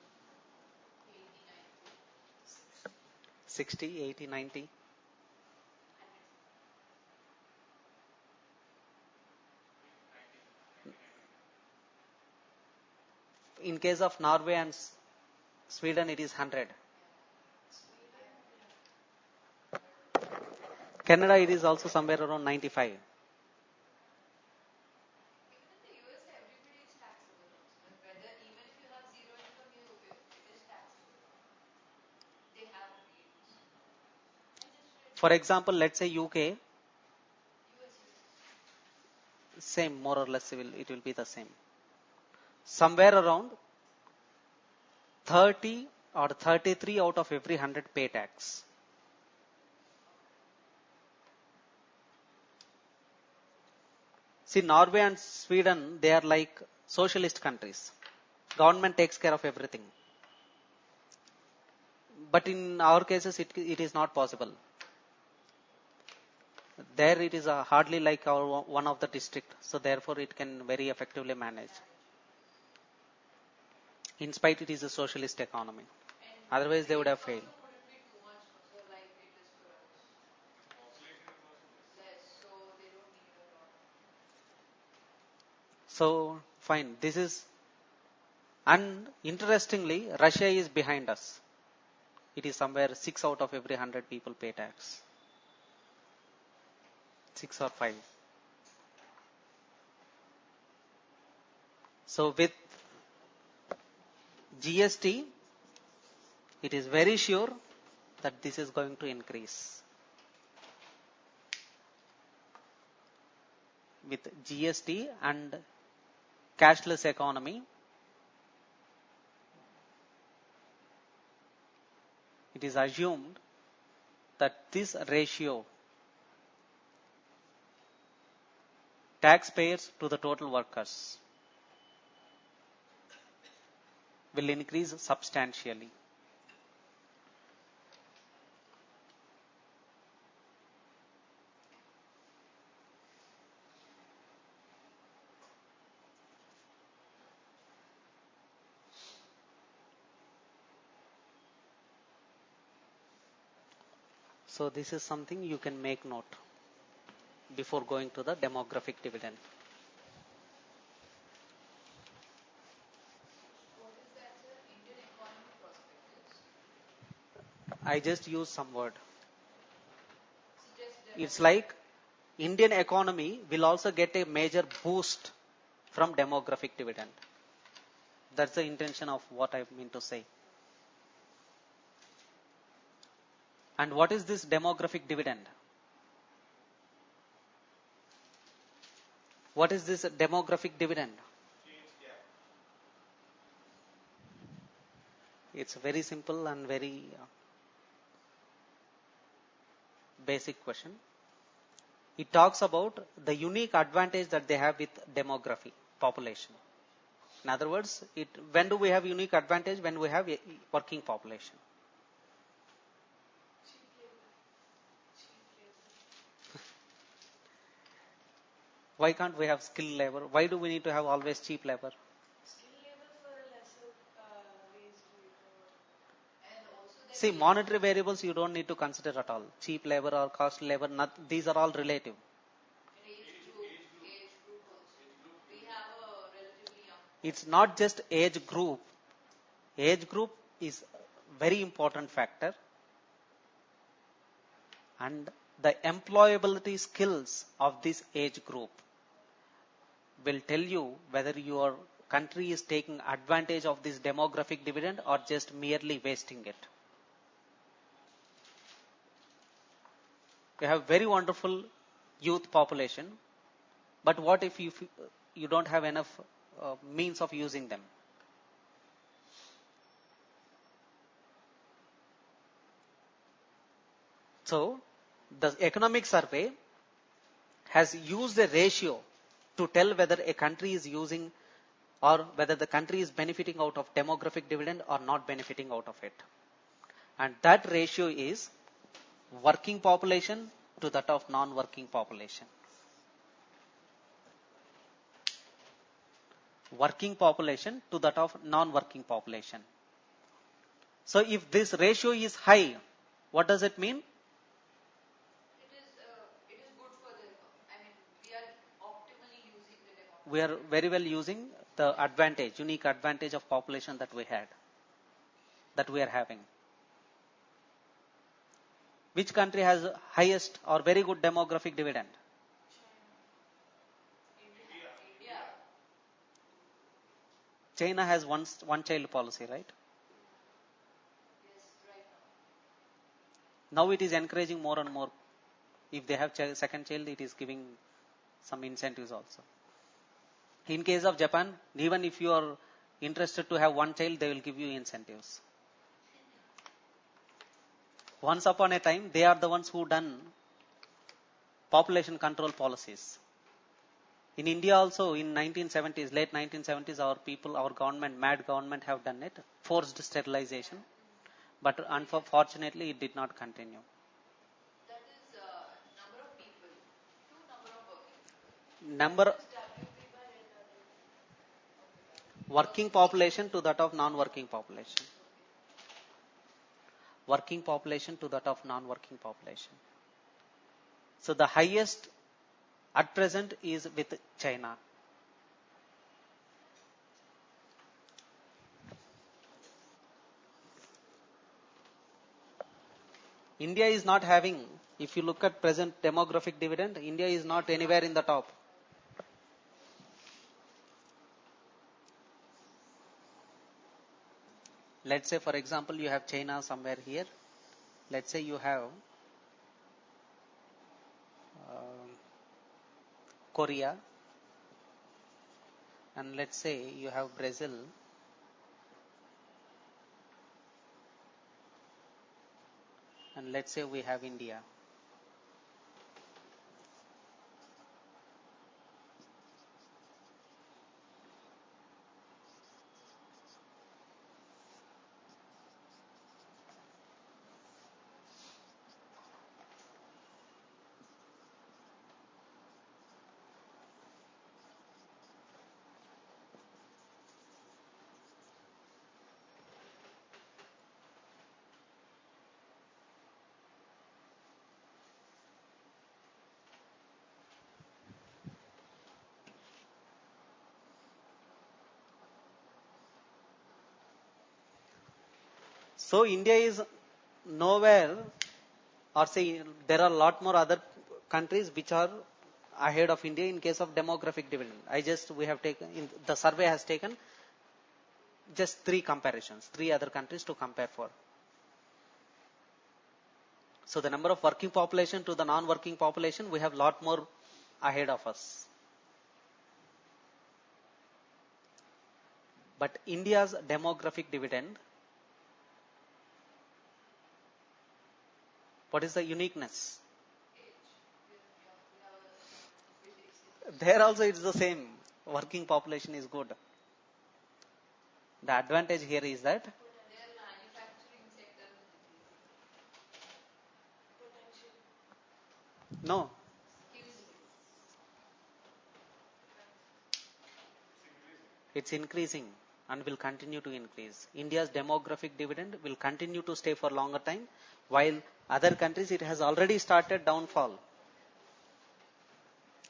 60, 80, 90? In case of Norway and Sweden, it is 100. Canada, it is also somewhere around 95. For example, let's say UK, same, more or less, it will be the same. Somewhere around 30 or 33 out of every 100 pay tax. See, Norway and Sweden, they are like socialist countries. Government takes care of everything. But in our cases, it is not possible. There it is hardly like our one of the district, so therefore it can very effectively manage. In spite it is a socialist economy. Otherwise they would have failed. So fine, this is, and interestingly, Russia is behind us. It is somewhere 6 out of every 100 people pay tax. 6 or 5. So with GST, it is very sure that this is going to increase. With GST and cashless economy, it is assumed that this ratio, taxpayers to the total workers, will increase substantially. So this is something you can make note before going to the demographic dividend. What is that, sir? Indian economy perspectives. I just use some word. Suggest It's demographic. like Indian economy will also get a major boost from demographic dividend. That's the intention of what I mean to say. And what is this demographic dividend? What is this demographic dividend? It's very simple and very basic question. It talks about the unique advantage that they have with demography, population. In other words, when do we have unique advantage? When we have a working population. Why can't we have skilled labor? Why do we need to have always cheap labor? And also that See, monetary variables you don't need to consider at all. Cheap labor or costly labor, these are all relative. age group also. We have a relatively young. It's not just age group. Age group is a very important factor. And the employability skills of this age group will tell you whether your country is taking advantage of this demographic dividend or just merely wasting it. We have very wonderful youth population, but what if you don't have enough means of using them? So, the economic survey has used a ratio to tell whether a country is using or whether the country is benefiting out of demographic dividend or not benefiting out of it. And that ratio is working population to that of non-working population. Working population to that of non-working population. So if this ratio is high, what does it mean? It is good for the. I mean, we are optimally using the demographic. We are very well using the advantage, unique advantage of population that we had, that we are having. Which country has highest or very good demographic dividend? India. China has one child policy, right? Yes, right now. Now it is encouraging more and more. If they have second child, it is giving some incentives also. In case of Japan, even if you are interested to have one child, they will give you incentives. Once upon a time, they are the ones who done population control policies. In India also, in 1970s, late 1970s, our people, our government, mad government have done it, forced sterilization. But unfortunately, it did not continue. That is number of people to number of working people. Number working population to that of non-working population. Working population to that of non-working population. So the highest at present is with China. India is not having, if you look at present demographic dividend, India is not anywhere in the top. Let's say, for example, you have China somewhere here. Let's say you have Korea, and let's say you have Brazil, and let's say we have India. So India is nowhere, or say there are a lot more other countries which are ahead of India in case of demographic dividend. We have taken, the survey has taken just three comparisons, three other countries to compare for. So the number of working population to the non-working population, we have lot more ahead of us. But India's demographic dividend, what is the uniqueness? There also it's the same. Working population is good. The advantage here is that Their manufacturing sector potential. no, it's increasing and will continue to increase. India's demographic dividend will continue to stay for longer time, while other countries it has already started downfall.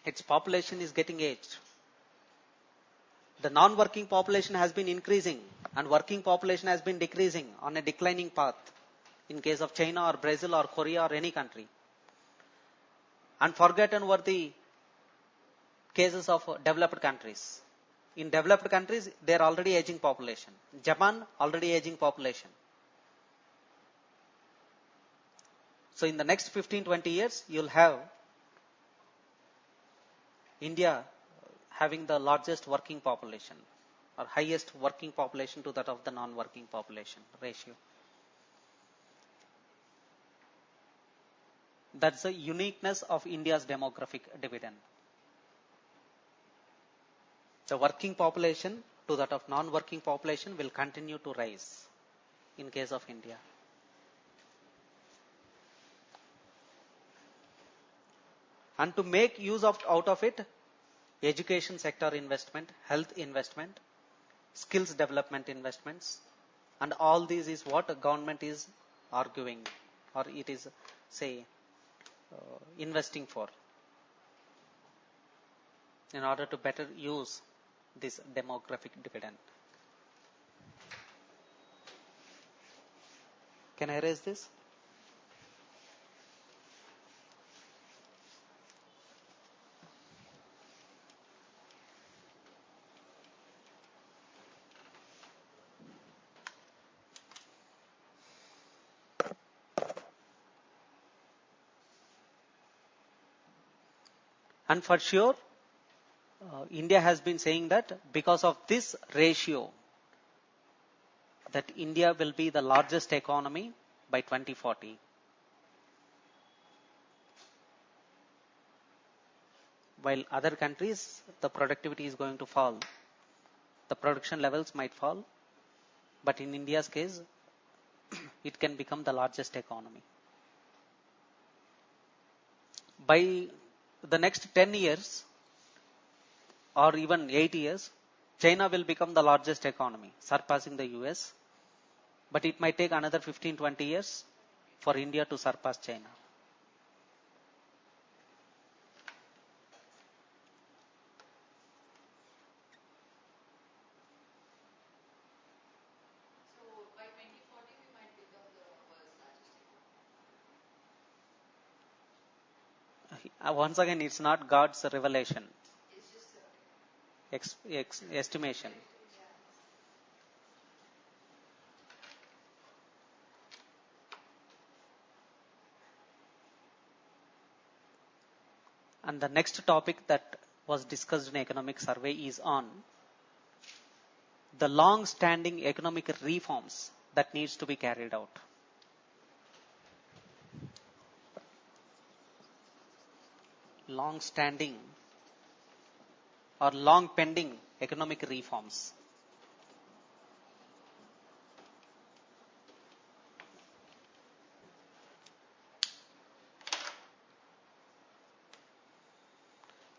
Its population is getting aged. The non-working population has been increasing and working population has been decreasing on a declining path in case of China or Brazil or Korea or any country. And forgotten were the cases of developed countries. In developed countries, they are already aging population. Japan, already aging population. So in the next 15-20 years, you'll have India having the largest working population or highest working population to that of the non-working population ratio. That's the uniqueness of India's demographic dividend. The working population to that of non-working population will continue to rise in case of India. And to make use of out of it, education sector investment, health investment, skills development investments, and all these is what the government is arguing, or it is investing for, in order to better use this demographic dividend. Can I erase this? And for sure, India has been saying that because of this ratio, that India will be the largest economy by 2040. While other countries, the productivity is going to fall. The production levels might fall. But in India's case, it can become the largest economy. By the next 10 years, or even 8 years, China will become the largest economy, surpassing the US. But it might take another 15-20 years for India to surpass China. So by 2040 we might become the world's largest economy. Once again, it's not God's revelation, It's just estimation. And the next topic that was discussed in economic survey is on the long-standing economic reforms that needs to be carried out. long standing or long pending economic reforms.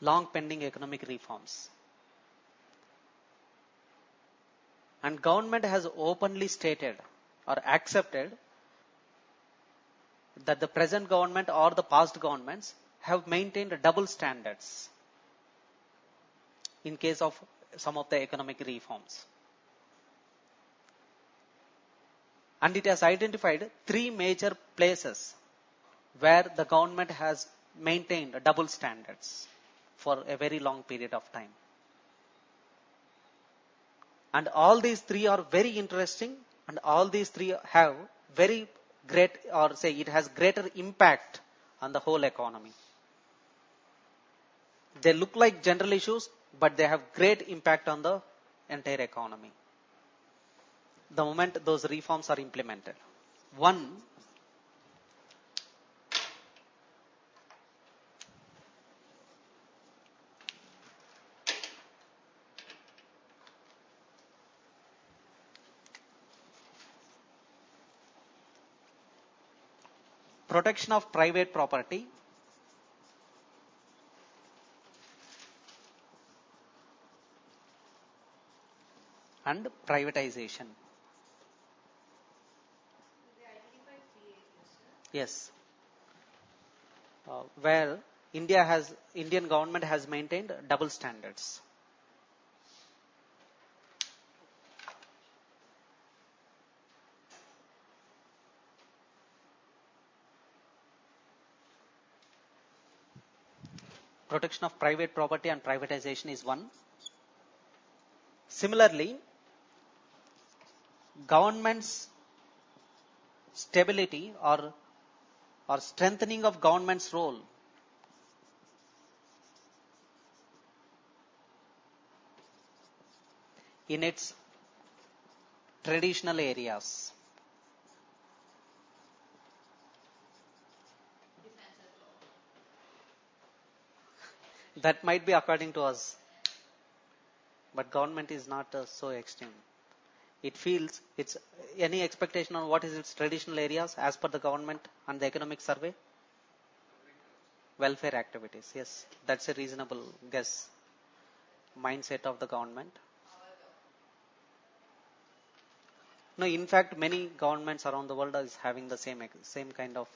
Long pending economic reforms. And government has openly stated or accepted that the present government or the past governments have maintained double standards in case of some of the economic reforms. And it has identified three major places where the government has maintained double standards for a very long period of time. And all these three are very interesting, and all these three have very great, or say it has greater impact on the whole economy. They look like general issues, but they have great impact on the entire economy the moment those reforms are implemented. One, protection of private property and privatization. They identify three areas, sir. Yes. Where Indian government has maintained double standards. Protection of private property and privatization is one. Similarly, government's stability or strengthening of government's role in its traditional areas. Defense as well. That might be according to us, but government is not so extreme. It feels it's any expectation on what is its traditional areas as per the government and the economic survey? Welfare activities. Yes, that's a reasonable guess. Mindset of the government. No, in fact, many governments around the world is having the same kind of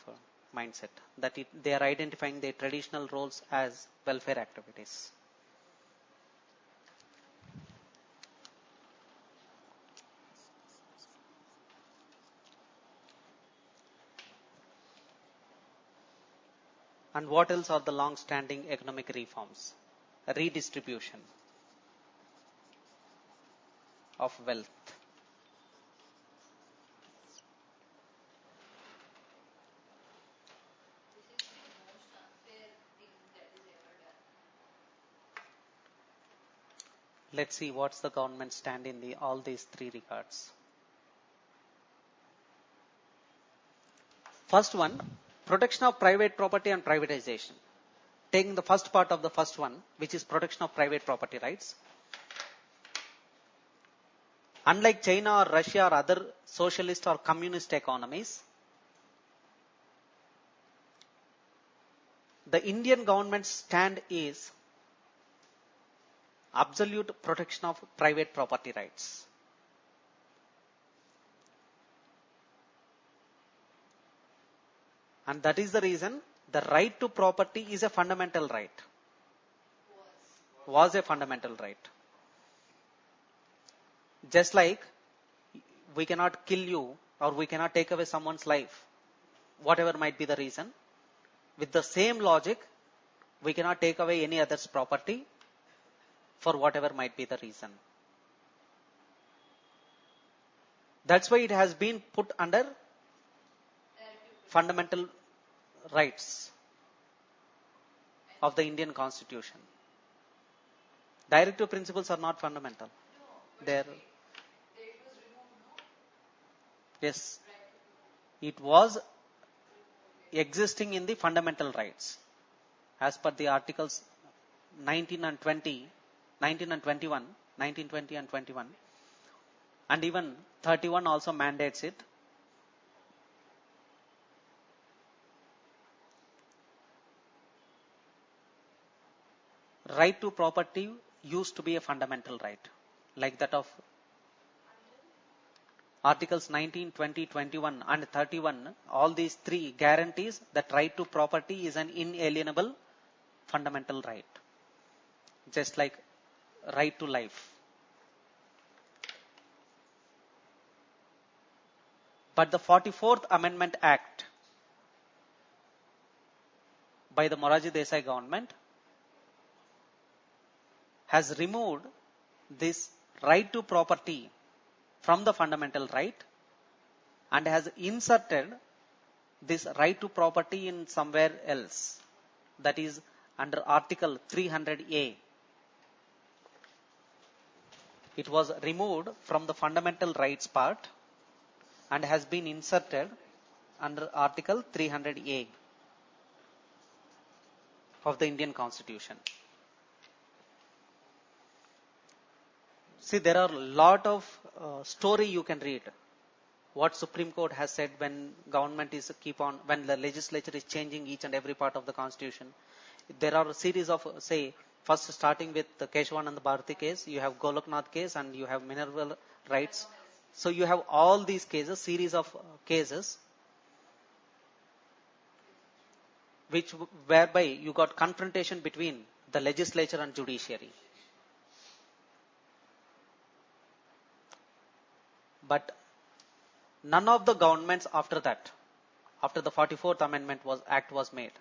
mindset, that they are identifying their traditional roles as welfare activities. And what else are the long-standing economic reforms? Redistribution of wealth. This is the most unfair thing that is ever done. Let's see what's the government stand in all these three regards. First one, protection of private property and privatization. Taking the first part of the first one, which is protection of private property rights. Unlike China or Russia or other socialist or communist economies, the Indian government's stand is absolute protection of private property rights. And that is the reason the right to property is a fundamental right. Was a fundamental right. Just like we cannot kill you or we cannot take away someone's life, whatever might be the reason. With the same logic, we cannot take away any other's property for whatever might be the reason. That's why it has been put under fundamental rights of the Indian Constitution. Directive principles are not fundamental. They are. It was removed, no? Yes. It was existing in the fundamental rights. as per the articles 19 and 20, 19 and 21, 19, 20 and 21, and even 31 also mandates it. Right to property used to be a fundamental right, like that of Articles 19, 20, 21 and 31. All these three guarantees that right to property is an inalienable fundamental right, just like right to life. But the 44th Amendment Act by the Morarji Desai government has removed this right to property from the fundamental right and has inserted this right to property in somewhere else, that is under Article 300A. It was removed from the fundamental rights part and has been inserted under Article 300A of the Indian Constitution. See, there are a lot of story you can read. What Supreme Court has said when government is when the legislature is changing each and every part of the Constitution. There are a series of, say, first starting with the Keshavananda Bharati case, you have Goloknath case, and you have mineral rights. So you have all these cases, series of cases, whereby you got confrontation between the legislature and judiciary. But none of the governments after that, after the 44th Amendment Act was made,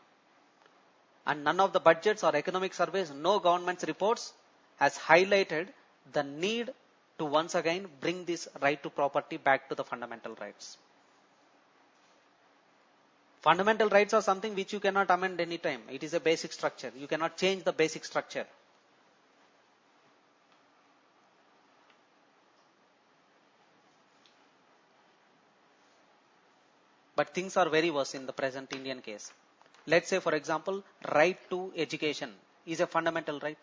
and none of the budgets or economic surveys, no government's reports has highlighted the need to once again bring this right to property back to the fundamental rights. Fundamental rights are something which you cannot amend any time. It is a basic structure. You cannot change the basic structure. But things are very worse in the present Indian case. Let's say, for example, right to education is a fundamental right.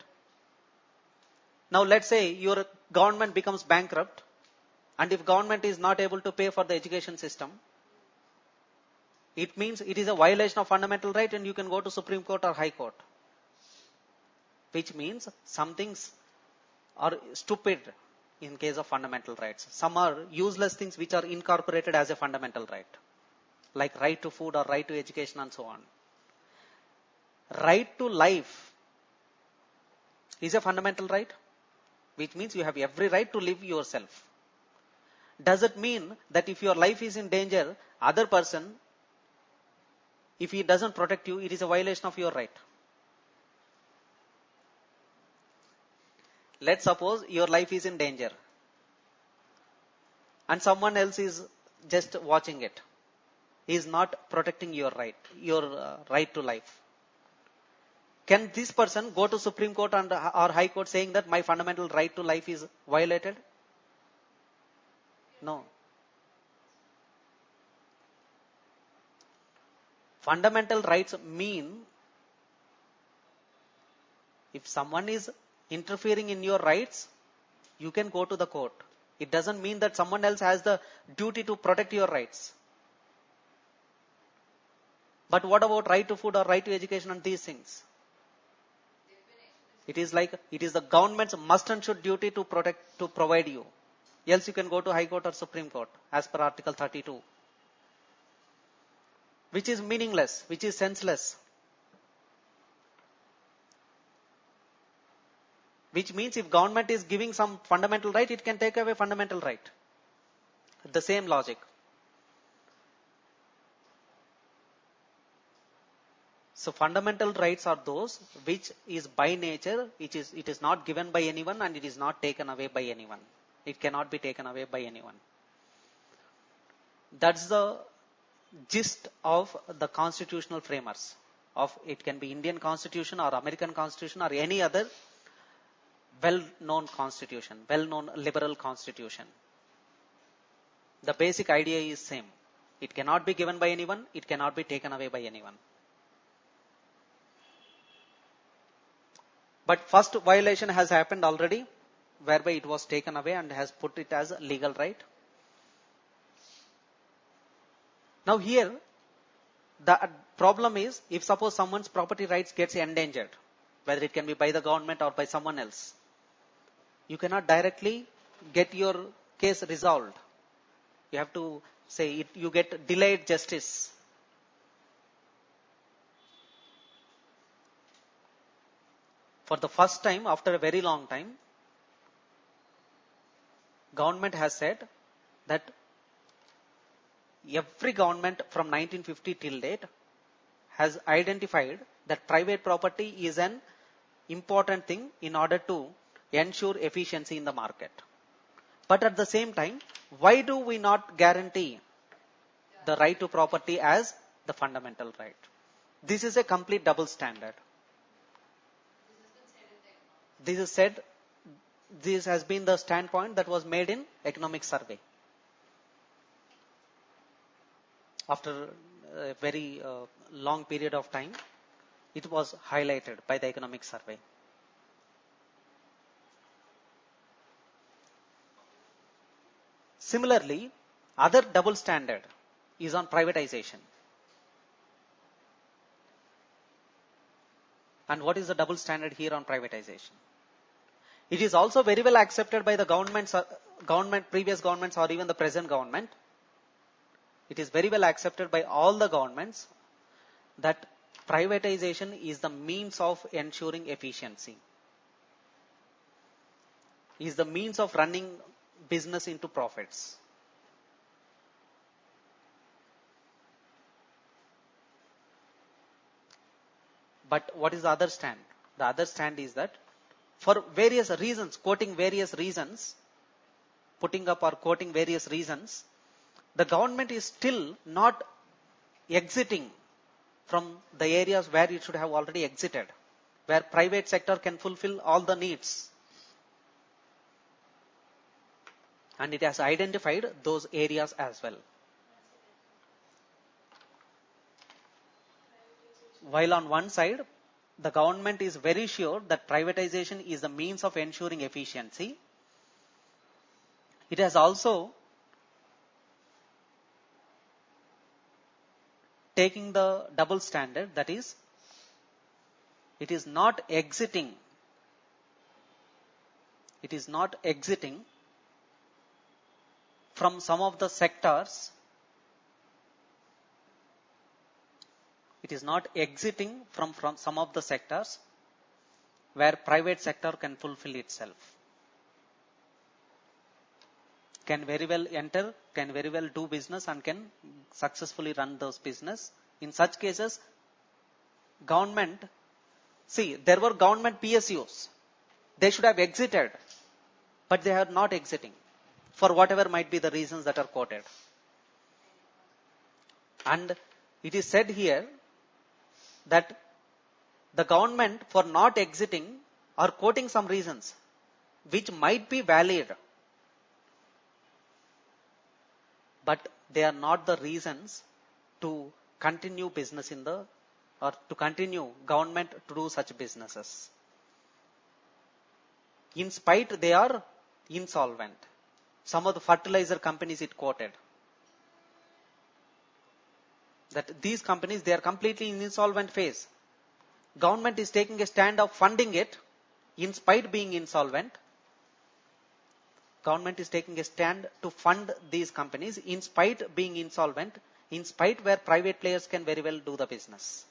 Now let's say your government becomes bankrupt, and if government is not able to pay for the education system, it means it is a violation of fundamental right and you can go to Supreme Court or High Court. Which means some things are stupid in case of fundamental rights. Some are useless things which are incorporated as a fundamental right, like right to food or right to education and so on. Right to life is a fundamental right, which means you have every right to live yourself. Does it mean that if your life is in danger, other person, if he doesn't protect you, it is a violation of your right? Let's suppose your life is in danger and someone else is just watching it. He is not protecting your right to life. Can this person go to Supreme Court or High Court saying that my fundamental right to life is violated? No. Fundamental rights mean if someone is interfering in your rights, you can go to the court. It doesn't mean that someone else has the duty to protect your rights. But what about right to food or right to education and these things? It is the government's must and should duty to provide you. Else you can go to High Court or Supreme Court as per Article 32. Which is meaningless, which is senseless. Which means if government is giving some fundamental right, it can take away fundamental right. The same logic. So fundamental rights are those which is by nature, it is not given by anyone and it is not taken away by anyone. It cannot be taken away by anyone. That's the gist of the constitutional framers. It can be Indian Constitution or American Constitution or any other well-known constitution, well-known liberal constitution. The basic idea is same. It cannot be given by anyone. It cannot be taken away by anyone. But first violation has happened already, whereby it was taken away and has put it as a legal right. Now here, the problem is, if suppose someone's property rights gets endangered, whether it can be by the government or by someone else, you cannot directly get your case resolved. You have to say it, you get delayed justice. For the first time after a very long time, government has said that every government from 1950 till date has identified that private property is an important thing in order to ensure efficiency in the market. But at the same time, why do we not guarantee the right to property as the fundamental right? This is a complete double standard. This has been the standpoint that was made in economic survey. After a very long period of time, it was highlighted by the economic survey. Similarly, other double standard is on privatization. And what is the double standard here on privatization? It is also very well accepted by the previous governments or even the present government. It is very well accepted by all the governments that privatization is the means of ensuring efficiency, is the means of running business into profits. But what is the other stand? The other stand is that for various reasons, quoting various reasons, putting up or quoting various reasons, the government is still not exiting from the areas where it should have already exited, where private sector can fulfill all the needs. And it has identified those areas as well. While on one side, the government is very sure that privatization is the means of ensuring efficiency, it has also taking the double standard, that is, it is not exiting from some of the sectors. It is not exiting from some of the sectors where private sector can fulfill itself, can very well enter, can very well do business and can successfully run those business. In such cases, government, there were government PSUs. They should have exited, but they are not exiting for whatever might be the reasons that are quoted. And it is said here that the government, for not exiting, are quoting some reasons which might be valid, but they are not the reasons to continue business or to continue government to do such businesses. In spite, they are insolvent. Some of the fertilizer companies it quoted, that these companies, they are completely in insolvent phase. Government is taking a stand of funding it in spite being insolvent. Government is taking a stand to fund these companies in spite being insolvent, in spite where private players can very well do the business.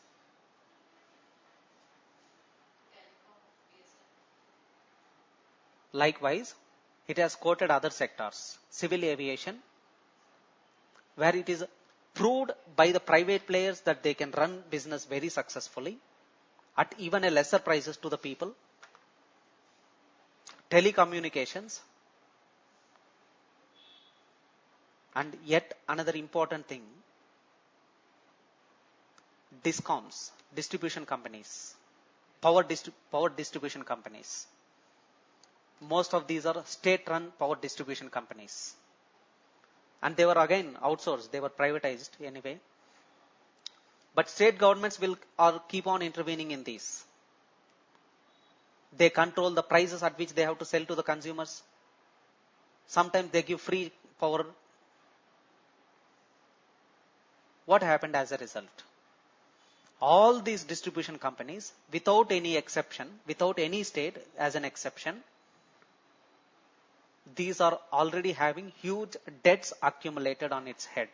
Likewise, it has quoted other sectors, civil aviation, where it is proved by the private players that they can run business very successfully at even a lesser prices to the people. Telecommunications, and yet another important thing, DISCOMs, distribution companies, power distribution companies. Most of these are state-run power distribution companies. And they were again outsourced, they were privatized anyway. But state governments will keep on intervening in these. They control the prices at which they have to sell to the consumers. Sometimes they give free power. What happened as a result? All these distribution companies, without any exception, without any state as an exception, these are already having huge debts accumulated on its head.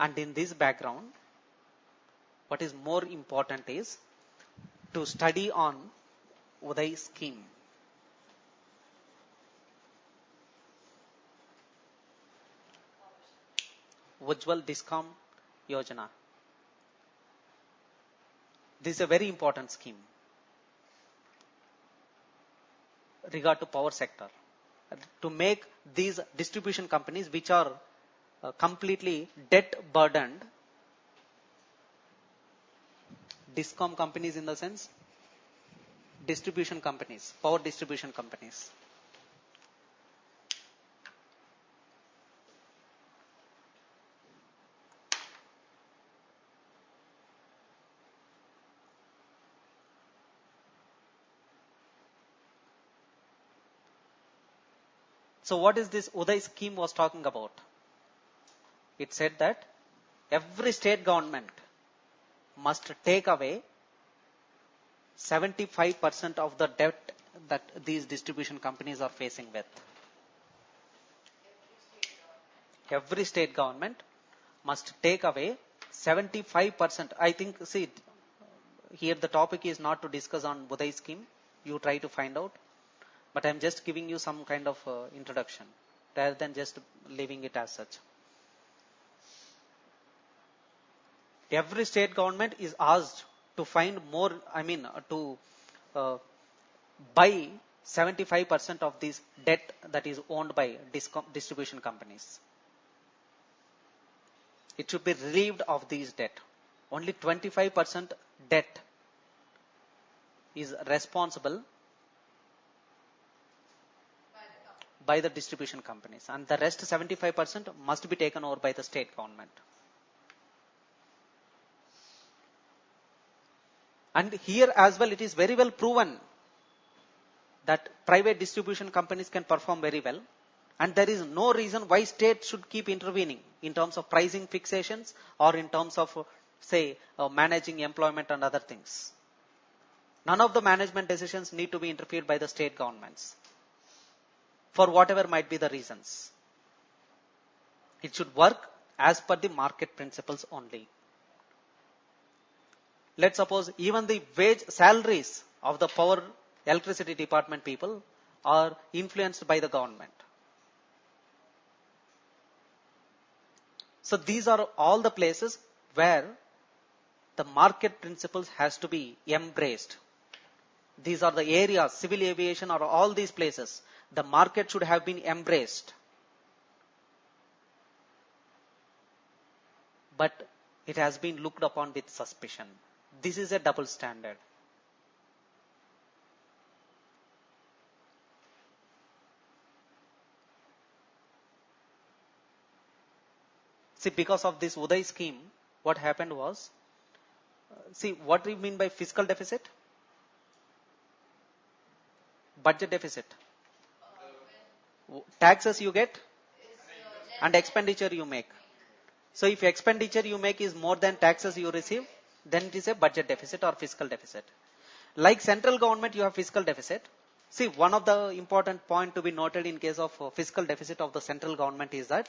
And in this background, what is more important is to study on Uday scheme. Ujjwal Discom Yojana. This is a very important scheme regard to power sector. To make these distribution companies which are completely debt burdened, Discom companies in the sense, distribution companies, power distribution companies. So what is this Uday scheme was talking about? It said that every state government must take away 75% of the debt that these distribution companies are facing with. Every state government must take away 75%. I think, see, here the topic is not to discuss on Uday scheme. You try to find out. But I am just giving you some kind of introduction rather than just leaving it as such. Every state government is asked to find more, to buy 75% of this debt that is owned by distribution companies. It should be relieved of these debt. Only 25% debt is responsible by the distribution companies, and the rest 75% must be taken over by the state government. And here as well, it is very well proven that private distribution companies can perform very well, and there is no reason why state should keep intervening in terms of pricing fixations or in terms of, say, managing employment and other things. None of the management decisions need to be interfered by the state governments, for whatever might be the reasons. It should work as per the market principles only. Let's suppose even the wage salaries of the power electricity department people are influenced by the government. So these are all the places where the market principles has to be embraced. These are the areas, civil aviation or all these places. The market should have been embraced. But it has been looked upon with suspicion. This is a double standard. See, because of this Uday scheme, what happened was, see, what do you mean by fiscal deficit? Budget deficit. Taxes you get and expenditure you make. So if expenditure you make is more than taxes you receive, then it is a budget deficit or fiscal deficit. Like central government, you have fiscal deficit. See, one of the important point to be noted in case of fiscal deficit of the central government is that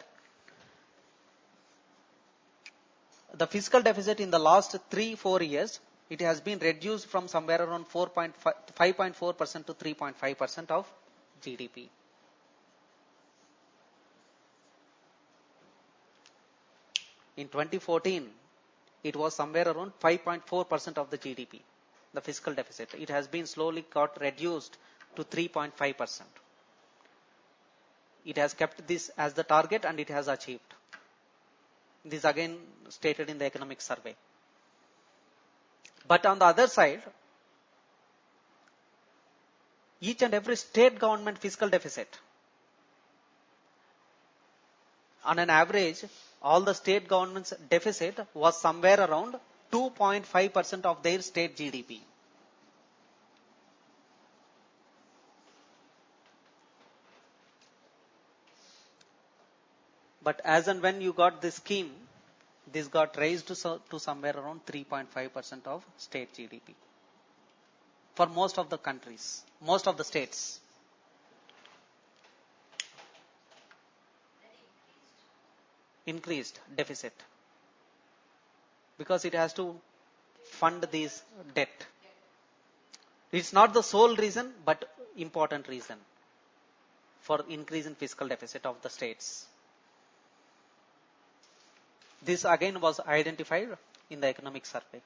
the fiscal deficit in the last 3-4 years, it has been reduced from somewhere around 5.4% to 3.5% of GDP. In 2014, it was somewhere around 5.4% of the GDP, the fiscal deficit. It has been slowly got reduced to 3.5%. It has kept this as the target and it has achieved. This again stated in the economic survey. But on the other side, each and every state government fiscal deficit, on an average, all the state government's deficit was somewhere around 2.5% of their state GDP. But as and when you got this scheme, this got raised to somewhere around 3.5% of state GDP. For most of the countries, most of the states. Increased deficit. Because it has to fund this debt. It's not the sole reason, but important reason for increase in fiscal deficit of the states. This again was identified in the economic survey.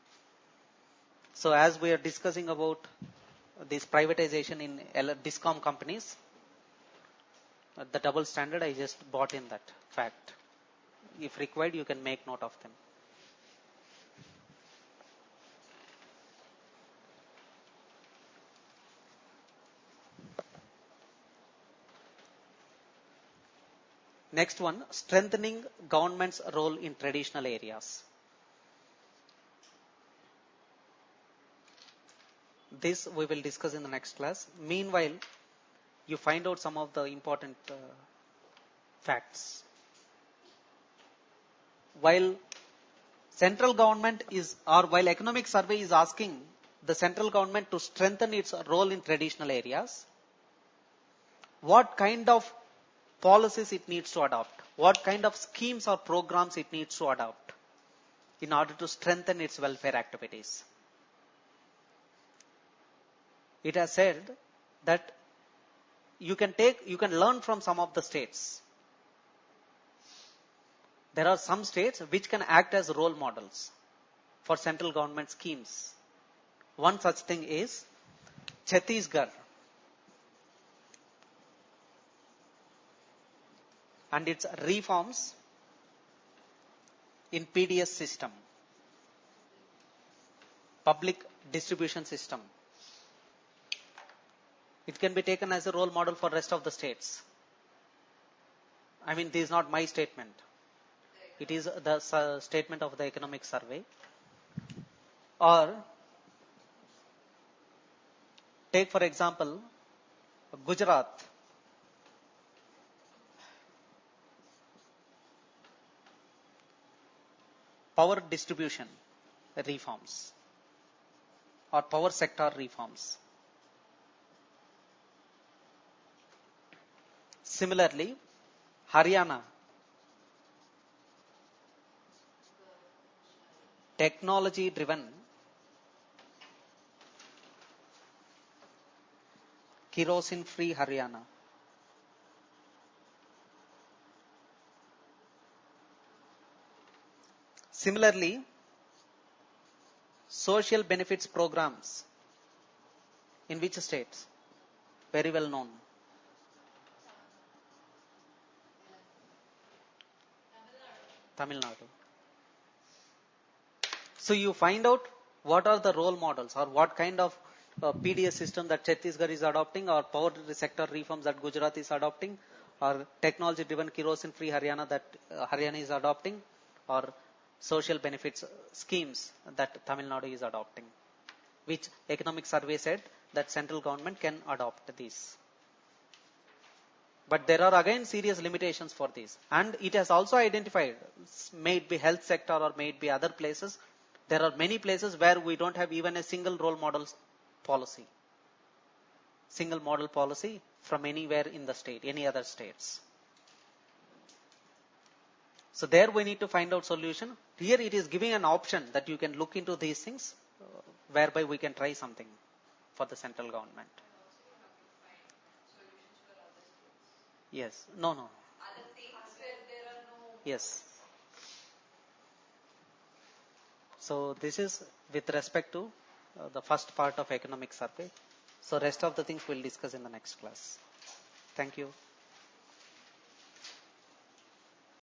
So as we are discussing about this privatization in discom companies, the double standard, I just brought in that fact. If required, you can make note of them. Next one, strengthening government's role in traditional areas. This we will discuss in the next class. Meanwhile, you find out some of the important facts. While central government is, or while economic survey is asking the central government to strengthen its role in traditional areas, what kind of policies it needs to adopt, what kind of schemes or programs it needs to adopt in order to strengthen its welfare activities. It has said that you can learn from some of the states. There are some states which can act as role models for central government schemes. One such thing is Chhattisgarh and its reforms in PDS system, public distribution system. It can be taken as a role model for rest of the states. I mean, this is not my statement. It is the statement of the economic survey. Or take for example Gujarat. Power distribution reforms or power sector reforms. Similarly, Haryana, technology driven kerosene free Haryana. Similarly, social benefits programs in which states? Very well known. Tamil Nadu. So you find out what are the role models or what kind of PDS system that Chhattisgarh is adopting, or power sector reforms that Gujarat is adopting, or technology driven kerosene free Haryana that Haryana is adopting, or social benefits schemes that Tamil Nadu is adopting, which economic survey said that central government can adopt these. But there are again serious limitations for this, and it has also identified, may it be health sector or may it be other places, there are many places where we don't have even a single role model policy, single model policy from anywhere in the state, any other states. So there we need to find out solution. Here it is giving an option that you can look into these things, whereby we can try something for the central government. Yes. No. Other things where there are no. Yes. So this is with respect to the first part of economic survey. So rest of the things we'll discuss in the next class. Thank you.